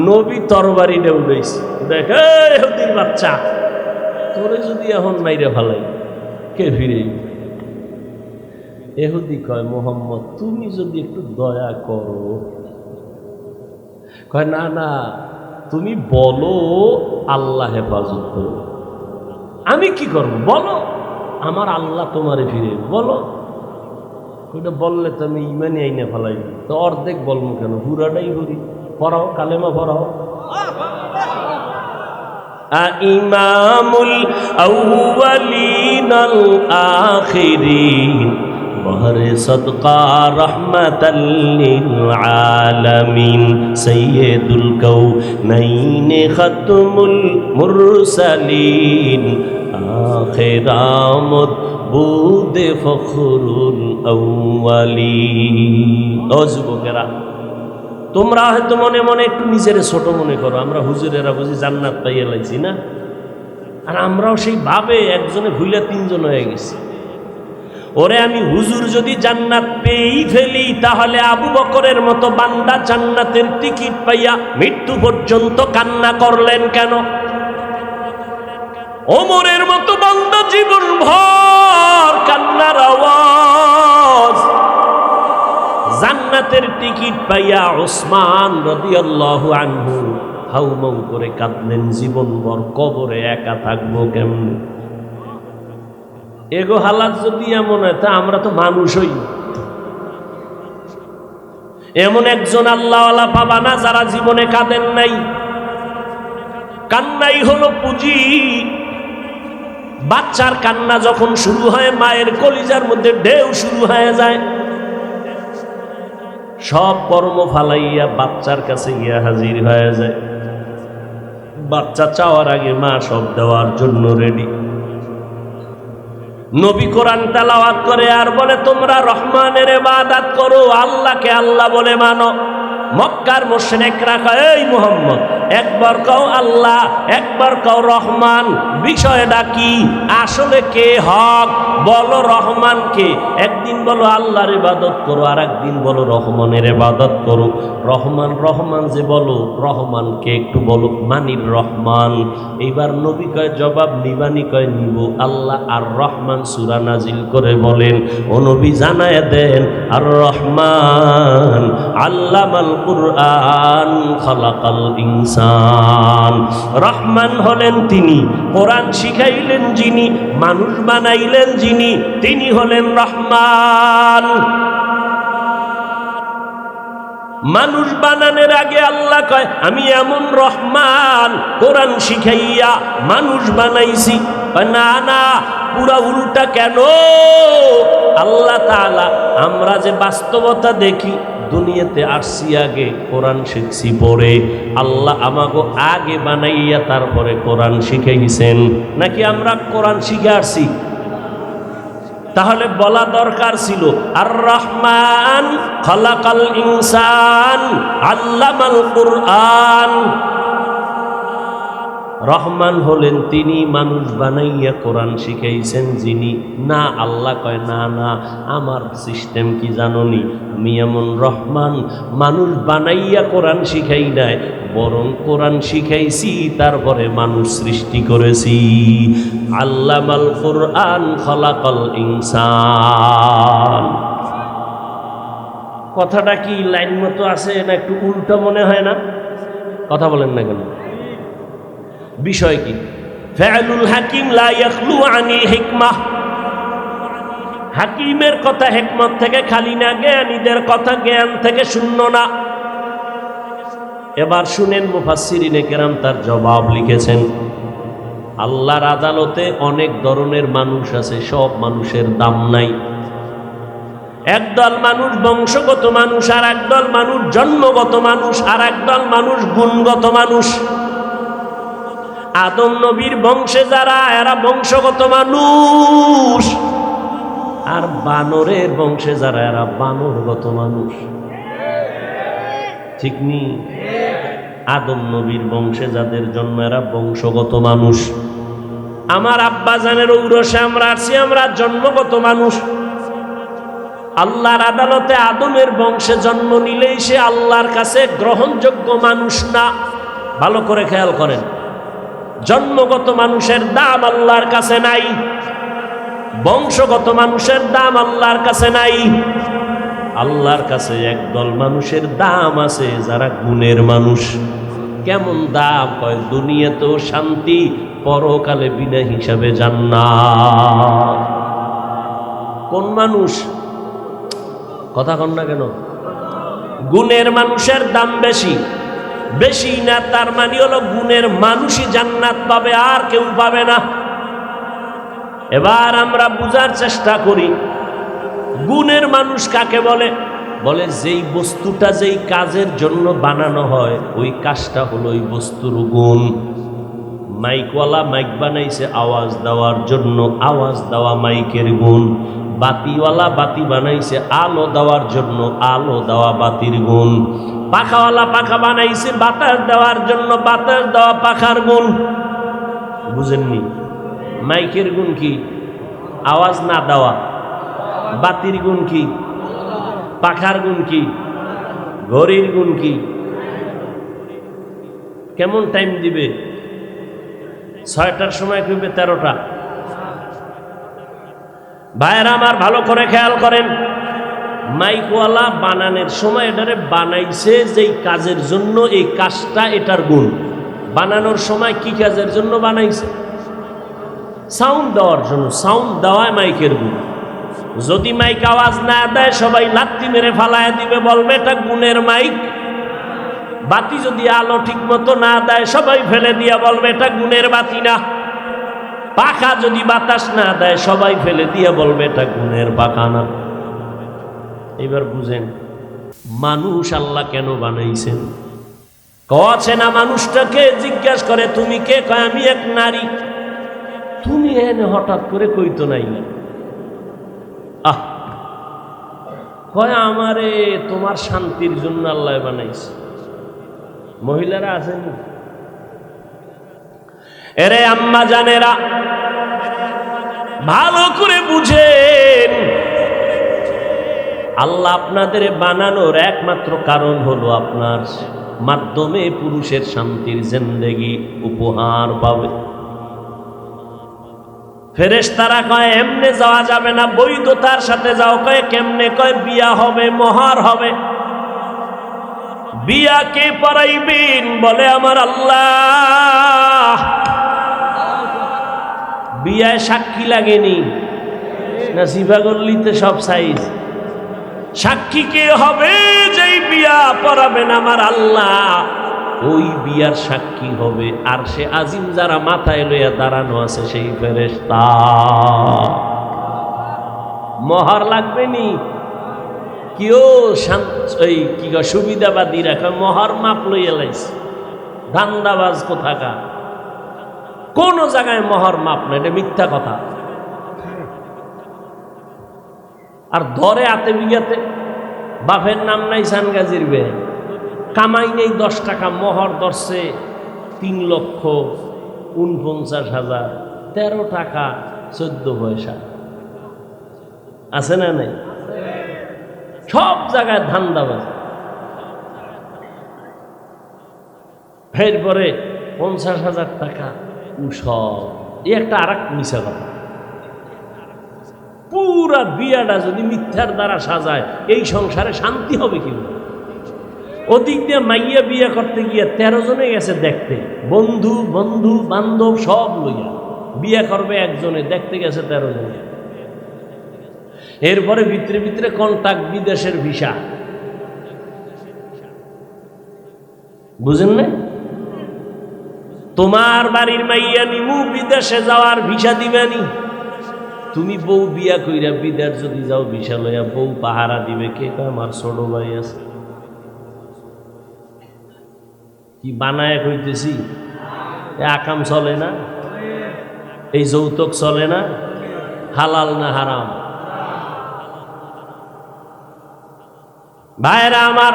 নবী তরবারিটা উড়াইছে, দেখ ইহুদির বাচ্চা, তোরে যদি এখন মাইরে ফেলাই কে ফিরাইবে? ইহুদি কয় মুহাম্মদ, তুমি যদি একটু দয়া করো। কয় না না, তুমি বলো আল্লাহ হেফাজত করো। আমি কি করব বলো, আমার আল্লাহ তোমারে ফিরে বলো। ওইটা বললে তো আমি ইমানি আইনে ফেলাই, তো অর্ধেক বলবো কেন, পুরাটাই করি। পড়াও, কালেমা পড়াও। ইমামুল আউয়ালিন আল আখিরিন বহরে সদকা রহমাতাল লিল আলামিন সাইয়্যিদুল কাউনাইন খাতমুল মুরসালিন আখিরামত বুদে ফখরুল আউয়ালিন। ও যুবকেরা, তোমরা হয়তো মনে মনে একটু নিজের ছোট মনে করো, আমরা হুজুরেরা বুঝি জান্নাত পাইয়া লাইছি না? আর আমরাও সেই ভাবে একজনে ভুলে তিনজন হয়ে গেছি। ওরে আমি হুজুর যদি জান্নাত পেয়েই ফেলি, তাহলে আবু বকরের মতো বান্দা জান্নাতের টিকিট পাইয়া মৃত্যু পর্যন্ত কান্না করলেন কেন? ওমরের মতো বান্দা জীবন ভর কান্নার আওয়াজ। জান্নাতের টিকিট পাইয়া ওসমান রাদিয়াল্লাহু আনহু হাউমাউ করে কাঁদলেন জীবনভর, কবরে একা থাকবো কেমনে? এগো হালাত যদি এমন হয়, তা আমরা তো মানুষই। এমন একজন আল্লাহওয়ালা পাবা না যারা জীবনে কাঁদেন নাই। কান্নাই হলো পুঁজি। বাচ্চার কান্না যখন শুরু হয়, মায়ের কলিজার মধ্যে ঢেউ শুরু হয়ে যায়। সব কর্ম ফালাইয়া বাচ্চার কাছে গিয়া হাজির হয়ে যায়। বাচ্চা চাওয়ার আগে মা সব দেওয়ার জন্য রেডি। নবী কোরআন তেলাওয়াত করে আর বলে তোমরা রহমানের ইবাদত করো, আল্লাহকে আল্লাহ বলে মানো। মক্কার মুশরিকরা কয় এই মুহাম্মদ একবার কও আল্লাহ, একবার কও রহমান, বিষয়টা কি? আসলে কে হক বলো, রহমান কে? একদিন বলো আল্লাহর ইবাদত করো, আর একদিন বলো রহমানের ইবাদত করো। রহমান রহমান যে বলো, রহমানকে একটু বলো, মানির রহমান। এইবার নবী কয় জবাব নিবানি? কয় নিব। আল্লাহ আর রহমান সূরা নাজিল করে বলেন, ও নবী জানায় দেন আর রহমান আল্লামাল কুরআন খালাকাল ইনসান। রহমান হলেন তিনি, কোরআন শিখাইলেন যিনি, মানুষ বানাইলেন যিনি, তিনি হলেন রহমান। মানুষ বানানোর আগে আল্লাহ কয় আমি এমন রহমান, কোরআন শিখাইয়া মানুষ বানাইছি। না না, পুরা উল্টা। কেন? আল্লাহ তাআলা আমরা যে বাস্তবতা দেখি, দুনিয়াতে আসছি আগে, কোরআন শিখছি পরে। আল্লাহ আমাকে আগে বানাইয়া তারপরে কোরআন শিখাইছেন, নাকি আমরা কোরআন শিখে আসছি? তাহলে বলা দরকার ছিল আর রহমান খালাকাল ইনসান আল্লামাল কুরআন। রহমান হলেন তিনি, মানুষ বানাইয়া কোরআন শিখাইছেন যিনি। না, আল্লাহ কয় না না, আমার সিস্টেম কি জানোনি? আমি এমন রহমান, মানুষ বানাইয়া কোরআন শিখাই নাই, বরং কোরআন শিখাইছি তারপরে মানুষ সৃষ্টি করেছি। আল্লামাল কুরআন খালাকাল ইনসান। কথাটা কি লাইন মতো আছে না একটু উল্টো মনে হয় না? কথা বলেন না কেন? বিষয় কি? ফাআলুল হাকিম লা ইয়াখলু আনিল হিকমাহ। হাকিমের কথা হিকমত থেকে খালি না, জ্ঞানীদের কথা জ্ঞান থেকে শূন্য না। এবার শুনেন, মুফাসসিরিনে কেরাম তার জবাব লিখেছেন। আল্লাহর আদালতে অনেক ধরনের মানুষ আছে, সব মানুষের দাম নাই। একদল মানুষ বংশগত মানুষ, আর একদল মানুষ জন্মগত মানুষ, আর একদল মানুষ গুণগত মানুষ। আদম নবীর বংশে যারা, এরা বংশগত মানুষ, আর বানরের বংশে যারা, এরা বানরগত মানুষ। ঠিক নি? আদম নবীর বংশে যাদের জন্ম, এরা বংশগত মানুষ। আমার আব্বা জানের ঔরসে আমরা আছি, আমরা জন্মগত মানুষ। আল্লাহর আদালতে আদমের বংশে জন্ম নিলেই সে আল্লাহর কাছে গ্রহণযোগ্য মানুষ না। ভালো করে খেয়াল করেন, জন্মগত মানুষের দাম আল্লাহর কাছে নাই, বংশগত মানুষের দাম আল্লাহর কাছে নাই। আল্লাহর কাছে একদল মানুষের দাম আছে, যারা গুণের মানুষ। কেমন দাম? কয় দুনিয়াতেও শান্তি, পরকালে বিনা হিসাবে জান্নাত। কোন মানুষ? কথা কন না কেন? গুণের মানুষের দাম বেশি। বেশি না তার মানে হলো গুণের মানুষই জান্নাত পাবে, আর কেউ পাবে না। এবার আমরা বুঝার চেষ্টা করি, গুণের মানুষ কাকে বলে? বলে যেই বস্তুটা যেই কাজের জন্য বানানো হয়, ওই কাজটা হলো ওই বস্তুর গুণ। মাইকওয়ালা মাইক বানাইছে আওয়াজ দেওয়ার জন্য, আওয়াজ দেওয়া মাইকের গুণ। বাতিওয়ালা বাতি বানাইছে আলো দেওয়ার জন্য, আলো দেওয়া বাতির গুণ। পাখাওয়ালা পাখা বানাইছে বাতাস দেওয়ার জন্য, বাতাস দেওয়া পাখার গুণ। বুঝেননি? মাইকের গুণ কি? আওয়াজ না দেওয়া। বাতির গুণ কি? পাখার গুণ কি? ঘড়ির গুণ কি? কেমন টাইম দিবে? 6টার সময় কইবে 13টা। ভাইয়েরা আমার, ভালো করে খেয়াল করেন, মাইকওয়ালা বানানোর সময় এটারে বানাইছে যেই কাজের জন্য, এই কাজটা এটার গুণ। বানানোর সময় কি কাজের জন্য বানাইছে? সাউন্ড দেওয়ার জন্য। সাউন্ড দেওয়ায় মাইকের গুণ। যদি মাইক আওয়াজ না দেয়, সবাই লাত্তি মেরে ফালায় দিবে, বলবে এটা গুণের মাইক। বাতি যদি আলো ঠিক মতো না দেয়, সবাই ফেলে দিয়া বলবে এটা গুণের বাতি না। পাখা যদি বাতাস না দেয়, সবাই ফেলে দিয়ে বলবে এটা গুণের পাখা না। এবার বুঝেন মানুষ আল্লাহ কেন বানাইছেন। কছে না মানুষটাকে জিজ্ঞাসা করে তুমি কে? কয় আমি এক নারী। তুমি এনে হঠাৎ করে কইতো নাই, আহ কয় আমারে তোমার শান্তির জন্য আল্লাহ বানাইছে। মহিলারা আছেন, এরে আম্মা জানেরা ভালো করে বুঝেন, আল্লাহ আপনাদের বানানোর একমাত্র কারণ হলো আপনার মাধ্যমে পুরুষের শান্তির জিন্দেগি উপহার পাবে। ফেরেশতারা কয় এমনে যাওয়া যাবে না, বৈধতার সাথে যাও। কয় কেমনে? কয় বিয়া হবে, মোহর হবে। বিয়া কে পড়াইবেন? বলে আমার আল্লাহ। বিয়ায় সাক্ষী লাগেনি না? সিফাগল্লিতে সব সাইজ। সাক্ষী কে হবে? যেই বিয়া পড়াবেন আমার আল্লাহ, ওই বিয়ার সাক্ষী হবে আর সে আজিম যারা মাথায় লইয়া দাঁড়ানো আছে সেই ফেরেশতা। মোহর লাগবে নি? কেউ কি সুবিধাবাদী রাখা মোহর মাপ লইয়া লাইছে। ধান্দাবাজ কোথাকা, কোন জায়গায় মোহর মাপ না, এটা মিথ্যা কথা। আর ধরে আতে বিঘাতে বাপের নাম নাই সানগাজির বে, কামাই নেই 10 টাকা, মোহর ধরছে 3,49,000, 13 টাকা 14 পয়সা। আছে না নাই? সব জায়গায় ধান্দাবাজ। এরপরে 50,000 টাকা উসব, এই একটা আর এক মিশা কথা। পুরা বিয়াটা যদি মিথ্যার দ্বারা সাজায়, এই সংসারে শান্তি হবে কি? ওদিক দিয়ে মাইয়া বিয়ে করতে গিয়ে 13 জনে গেছে দেখতে, বন্ধু বন্ধু বান্ধব সব লইয়া। বিয়ে করবে একজনে, দেখতে গেছে 13 জনে। এরপরে ভিতরে ভিতরে কন্টাক্ট, বিদেশের ভিসা। বুঝেন না? তোমার বাড়ির মাইয়া নিমু, বিদেশে যাওয়ার ভিসা দিবেনি। তুমি বউ বিয়া কইরা বিদেশ যদি যাও ভিসা লইয়া, বউ পাহারা দিবে কে? আমার ছোট ভাই আছে। কি বানায় কইতেছি? আকাম চলে না? এই যৌতুক চলে না? হালাল না হারাম? ভাইরা আমার,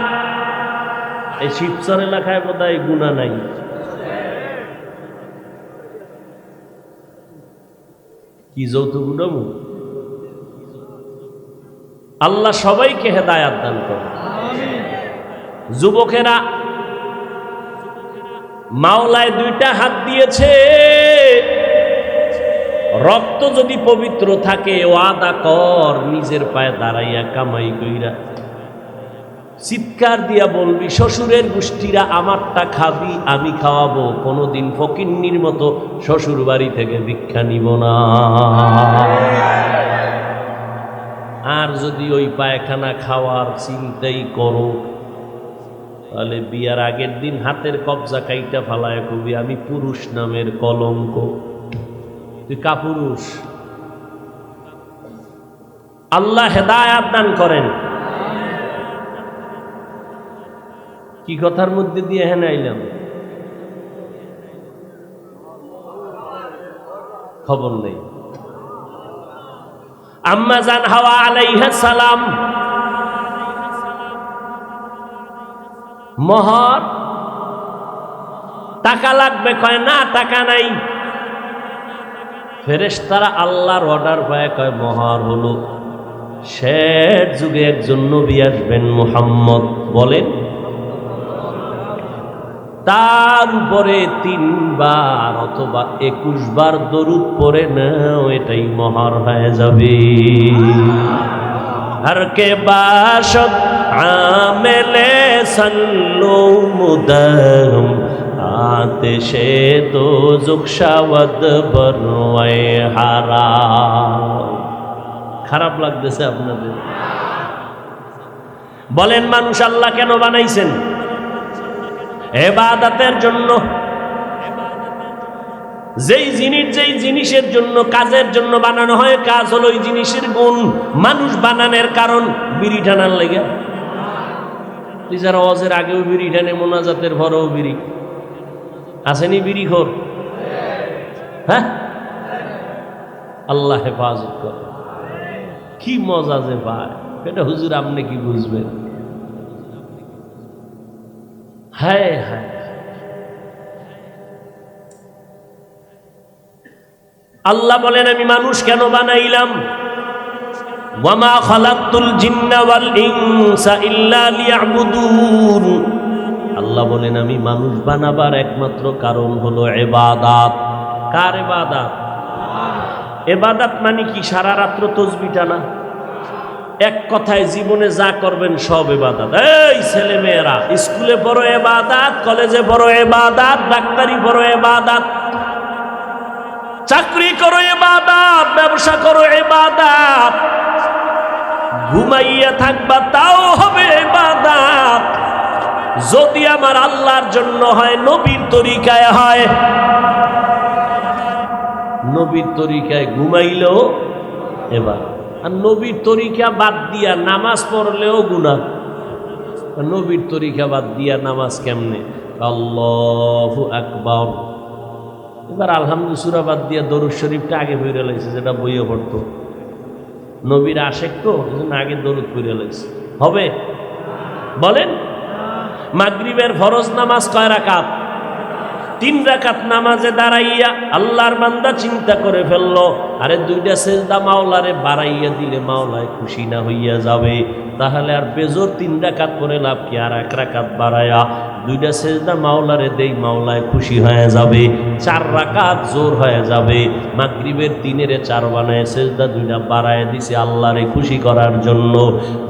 এই শিবচর এলাকায় বোধহয় গুনাহ নাই। কি যৌতুক উঠাবো? আল্লাহ সবাইকে হেদায়াত দান করে। যুবকেরা, মাওলায় 2টা হাত দিয়েছে। রক্ত যদি পবিত্র থাকে, ওয়াদা কর নিজের পায়ে দাঁড়াইয়া কামাই কইরা চিৎকার দিয়া বলবি, শ্বশুরের গোষ্ঠীরা আমারটা খাবি, আমি খাওয়াবো। কোনোদিন ফকিন্নির মতো শ্বশুর বাড়ি থেকে ভিক্ষা নিব না। আর যদি ওই পায়খানা খাওয়ার চিন্তাই করো, তাহলে বিয়ার আগের দিন হাতের কবজা কাইটা ফালায় কবি, আমি পুরুষ নামের কলঙ্ক। তুই কাপুরুষ। আল্লাহ হেদায়াত দান করেন। কি কথার মধ্যে দিয়ে হেন আইলাম খবর নেই। আম্মা জান হাওয়া আলাইহিস সালাম মোহর টাকা লাগবে, কয় না টাকা নাই। ফেরেশতারা আল্লাহর অর্ডার পায়, কয় মোহর হলো। শেষ যুগে একজন নবী আসবেন, মুহাম্মদ বলেন, তার উপরে 3 বার অথবা 21 বার দরুদ পড়ে নাও, এটাই মোহর হয়ে যাবে। हर के बाशद आमेले सल्लो मुदम आतिशे तो जुक्षावद बनवाए हाराम। খারাপ লাগতেছে আপনাদের? বলেন মানুষ আল্লাহ কেন বানাইছেন? ইবাদতের জন্য। যেই জিনিসের জন্য, কাজের জন্য বানানো হয়, কাজ হলো ওই জিনিসের গুণ। মানুষ বানানোর কারণ বিড়ি টানার লেগে। যারা ওয়াজের আগেও বিড়ি টানে, মোনাজাতের পরেও বিড়ি। আসেনি বিড়ি খোর? হ্যাঁ, আল্লাহ হেফাজত করে। কি মজা যে পায়, এটা হুজুর আপনি কি বুঝবেন? হ্যাঁ হ্যাঁ, আল্লাহ বলেন আমি মানুষ কেন বানাইলাম? ওয়ামা খালাকতুল জিন্না ওয়াল ইনসা ইল্লা লিয়াবুদুন। আল্লাহ বলেন আমি মানুষ বানাবার একমাত্র কারণ হলো ইবাদত। কার ইবাদত? ইবাদত মানে কি সারা রাত্র তাসবিহ টানা? এক কথায় জীবনে যা করবেন সব ইবাদত। এই ছেলে মেয়েরা স্কুলে পড়ো ইবাদত, কলেজে পড়ো ইবাদত, ডাক্তারি পড়ো ইবাদত, চাকরি করো ইবাদত, ব্যবসা করো ইবাদত, ঘুমাইয়া থাকবা তাও হবে ইবাদত। যদি আমার আল্লাহর জন্য হয়, নবীর তরিকায় হয়, নবীর তরিকায় ঘুমাইলেও এবার, আর নবীর তরিকা বাদ দিয়া নামাজ পড়লেও গুনাহ। নবীর তরিকা বাদ দিয়া নামাজ কেমনে? আল্লাহু আকবার। এবার আলহামদুলিল্লাহ সূরা বাদ দিয়া দরুদ শরীফটা আগে পড়ে লাইছে, যেটা বইয়ে পড়তো। নবীর আশেক তো, এজন্য আগে দরুদ পড়ে লাইছে। হবে? বলেন। মাগরিবের ফরজ নামাজ কয় রাকাত? 3 রাকাত নামাজে দাঁড়াইয়া আল্লাহর বান্দা চিন্তা করে ফেললো, আরে 2টা সেজদা মাওলারে বাড়াইয়া দিলে মাওলায় খুশি না হইয়া যাবে, তাহলে আর বেজোর 3 রাকাত করে লাভ কি? আর 1 রাকাত বাড়াইয়া 2টা সেজদা মাওলারে দেই, মাওলায় খুশি হয়ে যাবে, 4 রাকাত জোর হয়ে যাবে। মাগরিবের 3-এর 4 বানায় সেজদা 2টা বাড়ায় দিছে আল্লাহরে খুশি করার জন্য।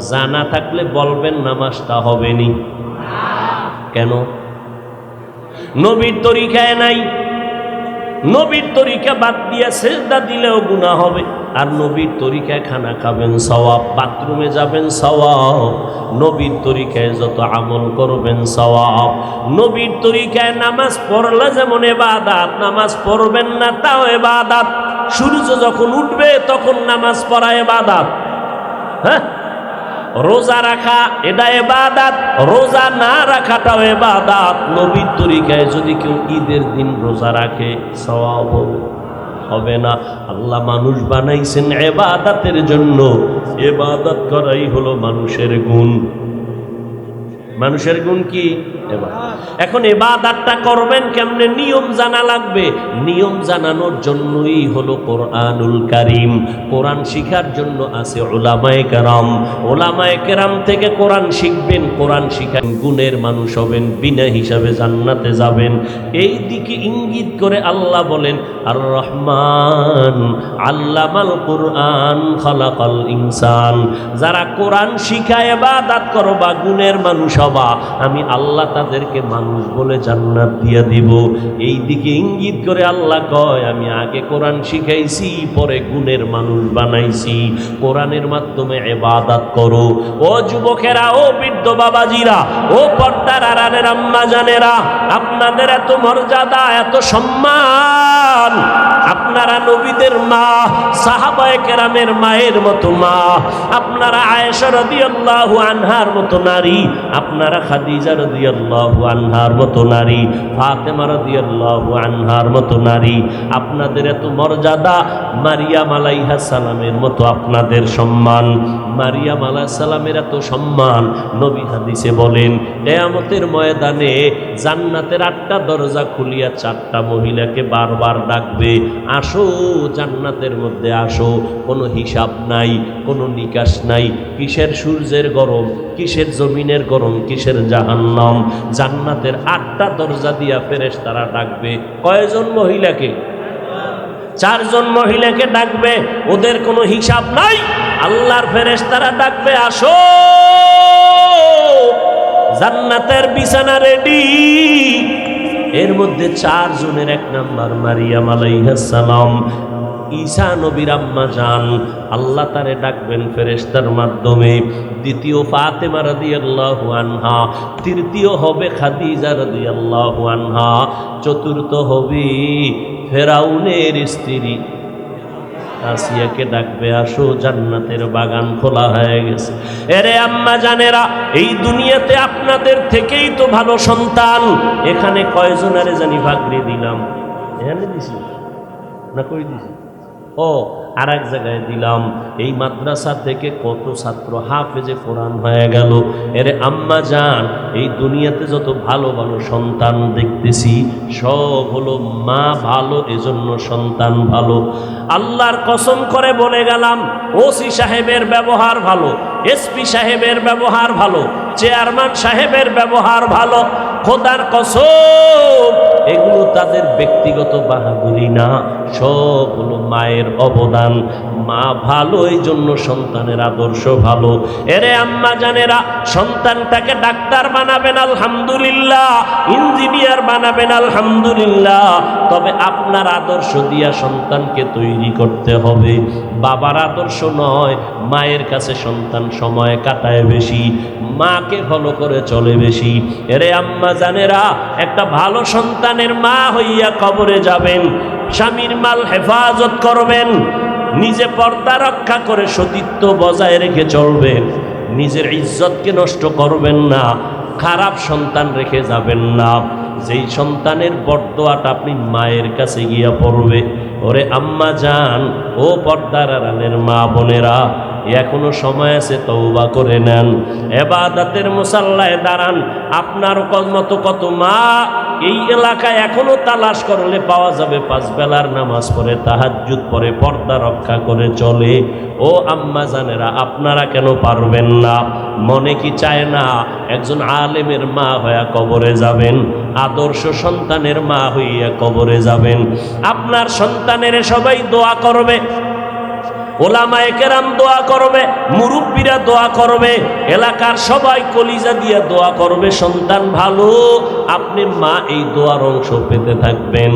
জানা থাকলে বলবেন নামাজটা হবে নি। কেন? নবীর তরিকায় নাই। নবীর তরিকা বাদ দিয়া সেজদা দিলেও গুনাহ হবে। আর নবীর তরিকায় খানা খাবেন সওয়াব, বাথরুমে যাবেন সওয়াব, নবীর তরিকায় যত আমল করবেন সওয়াব। নবীর তরিকায় নামাজ পড়লে যেমন ইবাদত, নামাজ পড়বেন না তাও ইবাদত। সূর্য যখন উঠবে তখন নামাজ পড়া ইবাদত। হ্যাঁ, রোজা রাখা এটা ইবাদত, রোজা না রাখাটাও ইবাদত। নবীর তরিকায় যদি কেউ ঈদের দিন রোজা রাখে সওয়াব হবে না। আল্লাহ মানুষ বানাইছেন ইবাদতের জন্য, ইবাদত করাই হলো মানুষের গুণ। মানুষের গুণ কি? এখন ইবাদতটা করবেন কেমনে? নিয়ম জানা লাগবে। নিয়ম জানানোর জন্যই হলো কোরআনুল কারীম। কোরআন শিখার জন্য আছে উলামায়ে কেরাম। উলামায়ে কেরাম থেকে কোরআন শিখবেন, কোরআন শিখান, গুণের মানুষ হবেন, বিনা হিসাবে জান্নাতে যাবেন। এই দিকে ইঙ্গিত করে আল্লাহ বলেন আর রহমান আল্লামাল কোরআন খালাকাল ইনসান। যারা কোরআন শিখায় ইবাদত করবা, গুণের মানুষ হবা, আমি আল্লাহ তাদেরকে মানুষ বলে জান্নাত দিয়ে দিব। এই দিকে ইঙ্গিত করে আল্লাহ কয় আমি আগে কোরআন শিখাইছি, পরে গুণের মানুষ বানাইছি। কোরআনের মাধ্যমে ইবাদত করো। ও যুবকেরা, ও বৃদ্ধ বাবাজিরা, ও পর্দার আড়ালের আম্মা জানেরা, আপনাদের এত মর্যাদা, এত সম্মান। আপনারা নবীদের মা, সাহাবায়ে কেরামের মায়ের মতো মা, আপনারা আয়েশা রাদিয়াল্লাহু আনহার মতো নারী, আপনারা খাদিজা রাদিয়াল্লাহু আনহার মতো নারী, ফাতেমা রাদিয়াল্লাহু আনহার মতো নারী। আপনাদের এত মর্যাদা। মারিয়াম আলাইহিস সালামের মতো আপনাদের সম্মান। মারিয়াম আলাইহিস সালামের এত সম্মান, নবী হাদিসে বলেন কিয়ামতের ময়দানে জান্নাতের 8টা দরজা খুলিয়া 4টা মহিলাকে বারবার ডাকবে, আসো জান্নাতের মধ্যে আসো। কোনো হিসাব নাই, কোনো নিকাশ নাই। কিসের সূর্যের গরম, কিসের জমিনের গরম, কিসের জাহান্নাম। জান্নাতের 8টা দরজা দিয়া ফেরেশতারা ডাকবে কয়জন মহিলাকে? 4 জন মহিলাকে ডাকবে। ওদের কোনো হিসাব নাই। আল্লাহর ফেরেশতারা ডাকবে, আসো জান্নাতের বিছানা রেডি। এর মধ্যে 4 জনের 1 নাম্বার মারিয়াম আলাইহিস সালাম, ঈসা নবীর আম্মা জান। আল্লাহ তারে ডাকবেন ফেরেশতার মাধ্যমে। দ্বিতীয় ফাতেমা রাদিয়াল্লাহু আনহা, তৃতীয় হবে খাদিজা রাদিয়াল্লাহু আনহা, চতুর্থ হবে ফেরাউনের স্ত্রী আসিয়াকে ডাকবে, আসো জান্নাতের বাগান খোলা হয়ে গেছে। এরে আম্মা জানেরা, এই দুনিয়াতে আপনাদের থেকেই তো ভালো সন্তান। এখানে কয়জনারে জানি ভাগরে দিলাম? এখানে দিছি না কই দিছি? ও আর এক জায়গায় দিলাম। এই মাদ্রাসা থেকে কত ছাত্র হাফেজে কোরআন হয়ে গেল। এর আম্মা জান, এই দুনিয়াতে যত ভালো ভালো সন্তান দেখতেছি সব হলো মা ভালো, এজন্য সন্তান ভালো। আল্লাহর কসম করে বলে গেলাম, ওসি সাহেবের ব্যবহার ভালো, এসপি সাহেবের ব্যবহার ভালো, চেয়ারম্যান সাহেবের ব্যবহার ভালো, খোদার কসম এগুলো তাদের ব্যক্তিগত বাহাদুরি না, সব হলো মায়ের অবদান। মা ভালো, এই জন্য সন্তানের আদর্শ ভালো। এরে আম্মা জানেরা, সন্তানটাকে ডাক্তার বানাবেন আলহামদুলিল্লাহ, ইঞ্জিনিয়ার বানাবেন আলহামদুলিল্লাহ, তবে আপনার আদর্শ দিয়া সন্তানকে তৈরি করতে হবে। বাবার আদর্শ নয়। মায়ের কাছে সন্তান সময় কাটায় বেশি, মাকে ফলো করে চলে বেশি। এরে আম্মা জানেরা, একটা ভালো সন্তানের মা হইয়া কবরে যাবেন, স্বামীর মাল হেফাজত করবেন, নিজে পর্দা রক্ষা করে সতীত্ব বজায় রেখে চলবেন, নিজের ইজ্জতকে নষ্ট করবেন না, খারাপ সন্তান রেখে যাবেন না। যেই সন্তানের বরদোয়াটা আপনি মায়ের কাছে গিয়া পড়বে। ওরে আম্মা জান, ও পর্দার আড়ালের মা বোনেরা, এখনো সময় আছে, তওবা করে নেন, ইবাদতের মুসাল্লায় দাঁড়ান। আপনার মতো কত মা এই এলাকায় এখনো তালাশ করলে পাওয়া যাবে, 5 বেলার নামাজ পড়ে, তাহাজ্জুদ পড়ে, পর্দা রক্ষা করে চলে। ও আম্মা জানেরা, আপনারা কেন পারবেন না? মনে কি চায় না একজন আলেমের মা হইয়া কবরে যাবেন, আদর্শ সন্তানের মা হইয়া কবরে যাবেন? আপনার সন্তানের সবাই দোয়া করবে, ওলামায়ে কেরাম দোয়া করবে, মুরব্বীরা দোয়া করবে, এলাকার সবাই কলিজা দিয়ে দোয়া করবে, সন্তান ভালো। আপনি মা এই দোয়ার অংশ পেতে থাকবেন।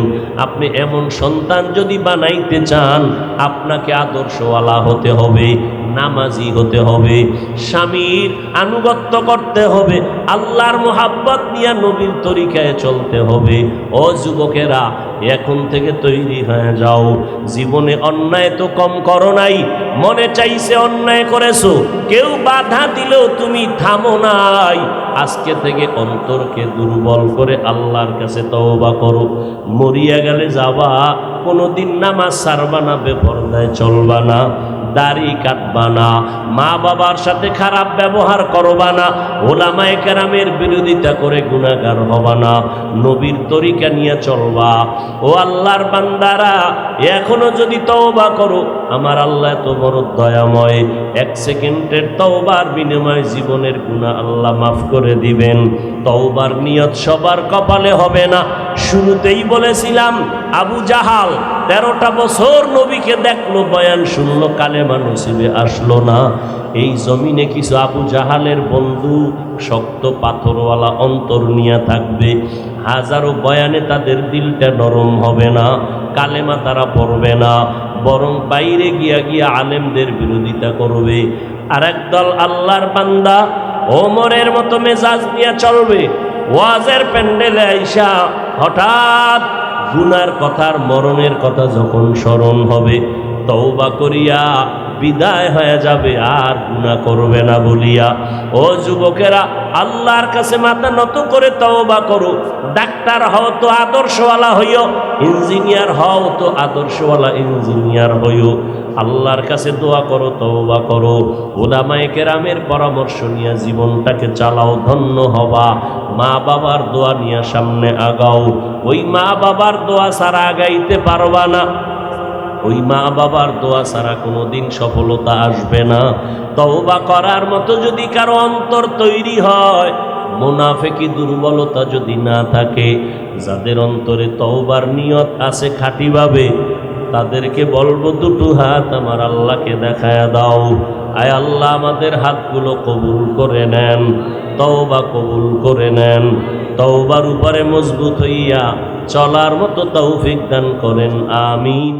আপনি এমন সন্তান যদি বানাইতে চান, আপনাকে আদর্শওয়ালা হতে হবে, নামাজি হতে হবে, স্বামীর আনুগত্য করতে হবে, আল্লাহর মোহাব্বত নিয়ে নবীর তরিকায় চলতে হবে। ও যুবকেরা, এখন থেকে তৈরি হয়ে যাও। জীবনে অন্যায় তো কম করো নাই, মনে চাইছে অন্যায় করেছো, কেউ বাধা দিলেও তুমি থামো নাই। আজকে থেকে অন্তরকে দুর্বল করে আল্লাহর কাছে তওবা করো। মরিয়া গেলে যাবা, কোনোদিন নামাজ ছাড়বা না, বেপরদায় চলবা না, দাড়ি কাটবা না, মা বাবার সাথে খারাপ ব্যবহার করবা না, ওলামায়ে কেরামের বিরোধিতা করে গুনাহগার হবা না, নবীর তরিকা নিয়ে চলবা। ও আল্লাহর বান্দারা, এখনো যদি তওবা করো, আমার আল্লাহ এত বড় দয়াময়, 1 সেকেন্ডের তওবার বিনিময়ে জীবনের গুনাহ আল্লাহ মাফ করে দিবেন। তওবার নিয়ত সবার কপালে হবে না। শুরুতেই বলেছিলাম, আবু জাহাল 13টা বছর নবীকে দেখলো, বয়ান শুনলো, কালেমা নসিবে আসলো না। এই জমিনে কিছু আবু জাহালের বন্ধু শক্ত পাথরওয়ালা অন্তর নিয়ে থাকবে, হাজারো বয়ানে তাদের দিলটা নরম হবে না, কালেমা তারা পড়বে না, বরং বাইরে গিয়া গিয়া আলেমদের বিরোধিতা করবে। আর একদল আল্লাহর বান্দা ওমরের মতো মেজাজ নিয়ে চলবে। ওয়াজের প্যান্ডেলে আইসা হঠাৎ গুনার কথার, মরণের কথা যখন স্মরণ হবে, তওবা করিয়া বিদায় হয়ে যাবে, আর গুনাহ করবে না বলিয়া। ও যুবকেরা, আল্লাহর কাছে মাথা নত করে তওবা করো। ডাক্তার হও তো আদর্শওয়ালা হইও, ইঞ্জিনিয়ার হও তো আদর্শওয়ালা ইঞ্জিনিয়ার হইও। আল্লাহর কাছে দোয়া করো, তওবা করো, উলামায়ে কেরামের পরামর্শ নিয়ে জীবনটাকে চালাও, ধন্য হবা। মা বাবার দোয়া নিয়ে সামনে আগাও। ওই মা বাবার দোয়া ছাড়া আগাইতে পারবা না, ওই মা বাবার দোয়া ছাড়া কোনোদিন সফলতা আসবে না। তওবা করার মতো যদি কারো অন্তর তৈরি হয়, মুনাফিকি দুর্বলতা যদি না থাকে, যাদের অন্তরে তওবার নিয়ত আছে খাঁটিভাবে, তাদেরকে বলবো, দুটো হাত আমার আল্লাহকে দেখায়া দাও। আয় আল্লাহ, আমাদের হাতগুলো কবুল করে নেন, তওবা কবুল করে নেন, তওবার উপরে মজবুত হইয়া চলার মতো তৌফিক দান করেন, আমিন।